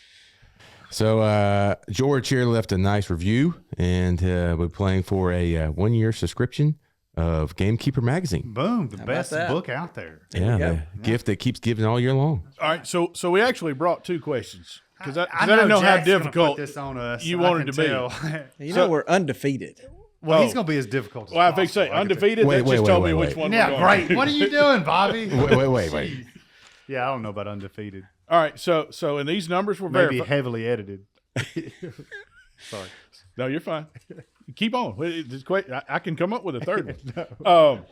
So George here left a nice review, and we're playing for a 1-year subscription of Gamekeeper magazine. Boom, the How best about that? book out there. Yeah, the gift that keeps giving all year long. All right, so we actually brought 2 questions because I know didn't know how Jack's gonna difficult put this on us. you I wanted can to be. tell. We're undefeated. Well, he's going to be as difficult as Well, I possible. think say I can tell. undefeated. Wait, That wait, just wait, told wait, me wait. which one. Yeah, we're going great. to. What are you doing, Bobby? Wait. Yeah, I don't know about undefeated. All right, so and these numbers were Maybe verified. heavily edited. Sorry. No, you're fine. Keep on. I can come up with a third one.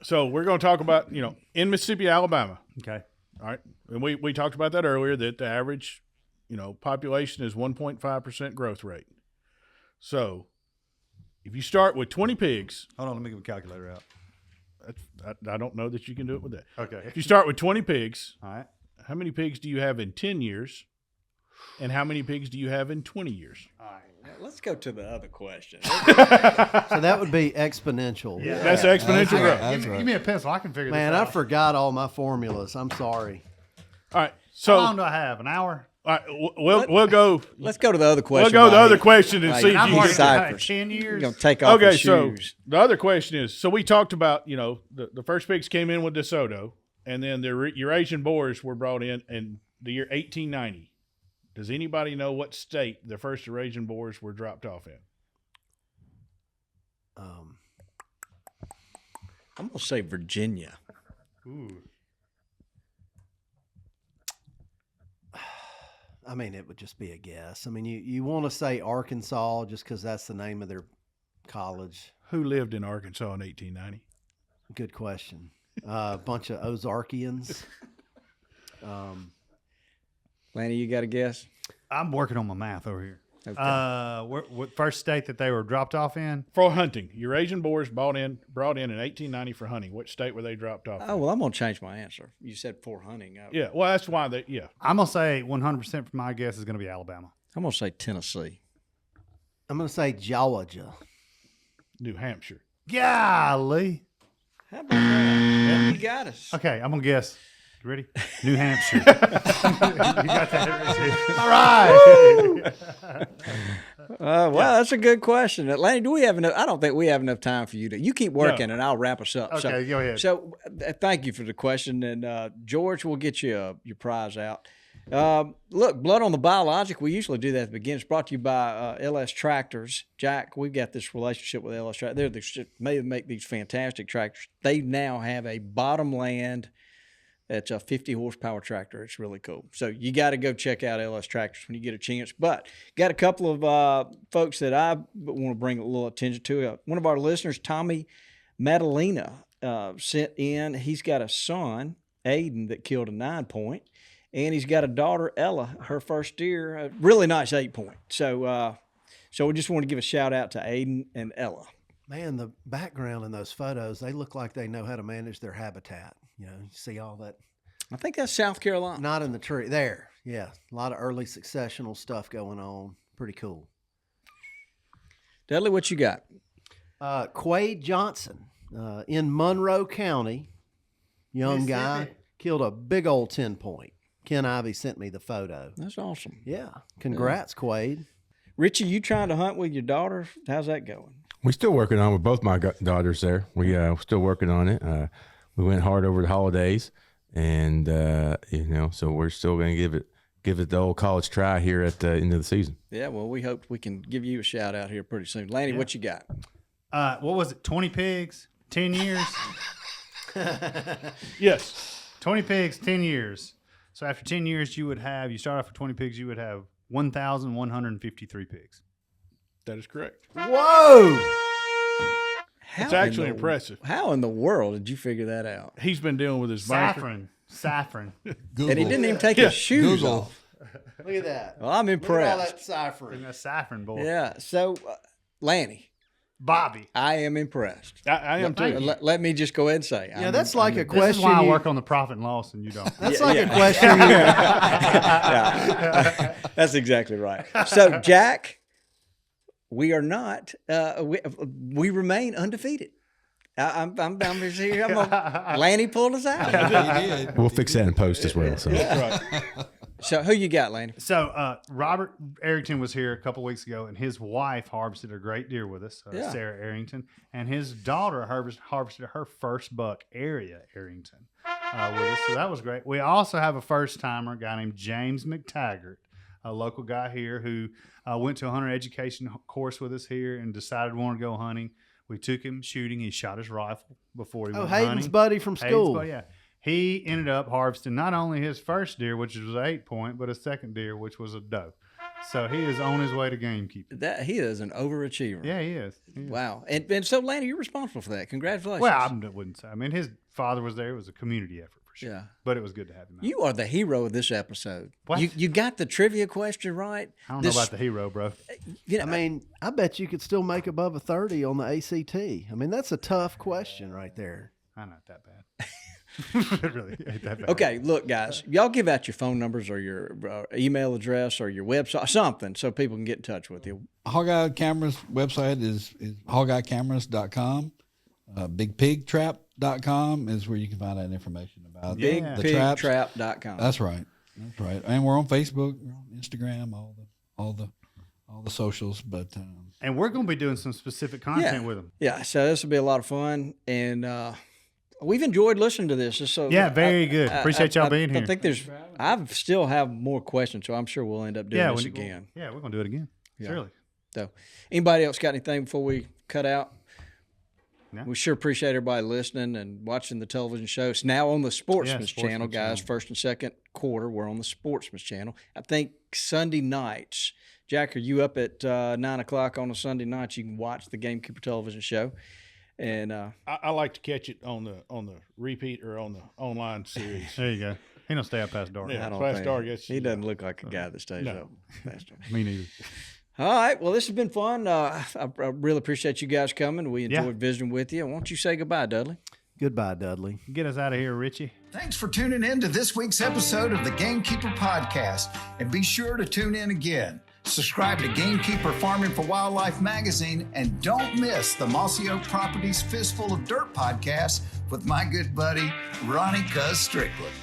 So we're going to talk about, in Mississippi, Alabama. Okay. All right. And we talked about that earlier, that the average, population is 1.5% growth rate. So if you start with 20 pigs. Hold on, let me get a calculator out. I don't know that you can do it with that. Okay. If you start with 20 pigs, All right. how many pigs do you have in 10 years? And how many pigs do you have in 20 years? All right, now let's go to the other question. So that would be exponential. Yeah. That's exponential growth. That's Give me a pencil. I can figure Man, this I out. forgot all my formulas. I'm sorry. All right. How So long do I have? An hour? all right, we'll go. Let's go to the other question. We'll go to the Bobby. other question and Like, see if I'm you working can side- on ciphers. 10 You're years. going to take off Okay, your so shoes. the other question is, so we talked about, the first pigs came in with DeSoto, and then the Eurasian boars were brought in the year 1890. Does anybody know what state the first Eurasian boars were dropped off in? Um, I'm going to say Virginia. Ooh. I mean, it would just be a guess. I mean, you want to say Arkansas just because that's the name of their college. Who lived in Arkansas in 1890? Good question. A bunch of Ozarkians. Lanny, you got a guess? I'm working on my math over here. Okay. What first state that they were dropped off in? For hunting. Eurasian boars brought in 1890 for hunting. Which state were they dropped off in? Oh, well, I'm going to change my answer. You said for hunting. Yeah, well, that's why I'm going to say 100% for my guess is going to be Alabama. I'm going to say Tennessee. I'm going to say Georgia. New Hampshire. Golly. How about that? You got us. Okay, I'm going to guess. You ready? New Hampshire. You got that, Richie. All right. Well, that's a good question. Lanny, do we have enough? I don't think we have enough time for you to. You keep working, and I'll wrap us up. Okay, go ahead. So, thank you for the question, and George, we'll get you your prize out. Look, Blood on the Biologic. We usually do that at the beginning. It's brought to you by LS Tractors. Jack, we've got this relationship with LS Tractors. They make these fantastic tractors. They now have a bottomland. It's a 50 horsepower tractor. It's really cool. So you got to go check out LS Tractors when you get a chance. But got a couple of folks that I want to bring a little attention to. One of our listeners, Tommy Madalena, sent in. He's got a son, Aiden, that killed a 9-point, and he's got a daughter, Ella, her first deer, a really nice 8-point. So we just want to give a shout out to Aiden and Ella. Man, the background in those photos, they look like they know how to manage their habitat. You see all that. I think that's South Carolina. Not in the tree. There. Yeah. A lot of early successional stuff going on. Pretty cool. Dudley, what you got? Quade Johnson in Monroe County, young guy, killed a big old 10-point. Ken Ivey sent me the photo. That's awesome. Yeah. Congrats, Quade. Richie, you trying to hunt with your daughter? How's that going? We're still working on it with both my daughters there. We're still working on it. We went hard over the holidays, and so we're still going to give it the old college try here at the end of the season. Yeah, well, we hope we can give you a shout out here pretty soon. Lanny, what you got? What was it? 20 pigs, 10 years. Yes. 20 pigs, 10 years. So after 10 years, you start off with 20 pigs, you would have 1,153 pigs. That is correct. Whoa! It's actually impressive. How in the world did you figure that out? He's been dealing with his banker. Saffron. And he didn't even take his shoes off. Look at that. Well, I'm impressed. Look at all that saffron. That saffron boy. Yeah. So, Lanny. Bobby. I am impressed. I am too. Let me just go ahead and say. Yeah, that's like a question. This is why I work on the profit and loss and you don't. That's like a question. Yeah. That's exactly right. So, Jack, we are not. We remain undefeated. I'm here. Lanny pulled us out. We'll fix that in post as well. So. That's right. So who you got, Lanny? So Robert Arrington was here a couple weeks ago, and his wife harvested a great deer with us, Sarah Arrington, and his daughter harvested her first buck, Area Arrington, with us. So that was great. We also have a first-timer, a guy named James McTaggart, a local guy here who went to a hunter education course with us here and decided he wanted to go hunting. We took him shooting. He shot his rifle before he went hunting. Hayden's buddy from school. Buddy, yeah. He ended up harvesting not only his first deer, which was an 8-point, but a second deer, which was a doe. So he is on his way to gamekeeping. He is an overachiever. Yeah, he is. Wow. And so, Lanny, you're responsible for that. Congratulations. Well, I wouldn't say. I mean, his father was there. It was a community effort for sure. Yeah. But it was good to have him out. You are the hero of this episode. What? You got the trivia question right. I don't know about the hero, bro. I mean, I bet you could still make above a 30 on the ACT. I mean, that's a tough question right there. I'm not that bad. It really ain't that bad. Okay, look, guys, y'all give out your phone numbers or your email address or your website, something, so people can get in touch with you. Hog-Eye Cameras website is hogeyecameras.com. Bigpigtrap.com is where you can find out information about the traps. Bigpigtrap.com. That's right. That's right. And we're on Facebook, we're on Instagram, all the socials. But and we're going to be doing some specific content with them. Yeah, so this will be a lot of fun, and we've enjoyed listening to this. So very good. Appreciate y'all being here. I think I still have more questions, so I'm sure we'll end up doing this again. Yeah, we're going to do it again. Yeah. Surely. So, anybody else got anything before we cut out? No. We sure appreciate everybody listening and watching the television show. It's now on the Sportsman's channel, guys. Channel. First and second quarter, we're on the Sportsman's channel. I think Sunday nights. Jack, are you up at 9 o'clock on a Sunday night? You can watch the Gamekeeper television show. And I like to catch it on the repeat or on the online series. There you go. He don't stay up past dark. Yeah, I don't past think dark. he doesn't look like a guy that stays No. up past dark. Me neither. All right. Well, this has been fun. I really appreciate you guys coming. We enjoyed visiting with you. Why don't you say goodbye, Dudley? Goodbye, Dudley. Get us out of here, Richie. Thanks for tuning in to this week's episode of the Gamekeeper Podcast, and be sure to tune in again. Subscribe to Gamekeeper Farming for Wildlife magazine, and don't miss the Mossy Oak Properties Fistful of Dirt podcast with my good buddy, Ronnie Cuz Strickland.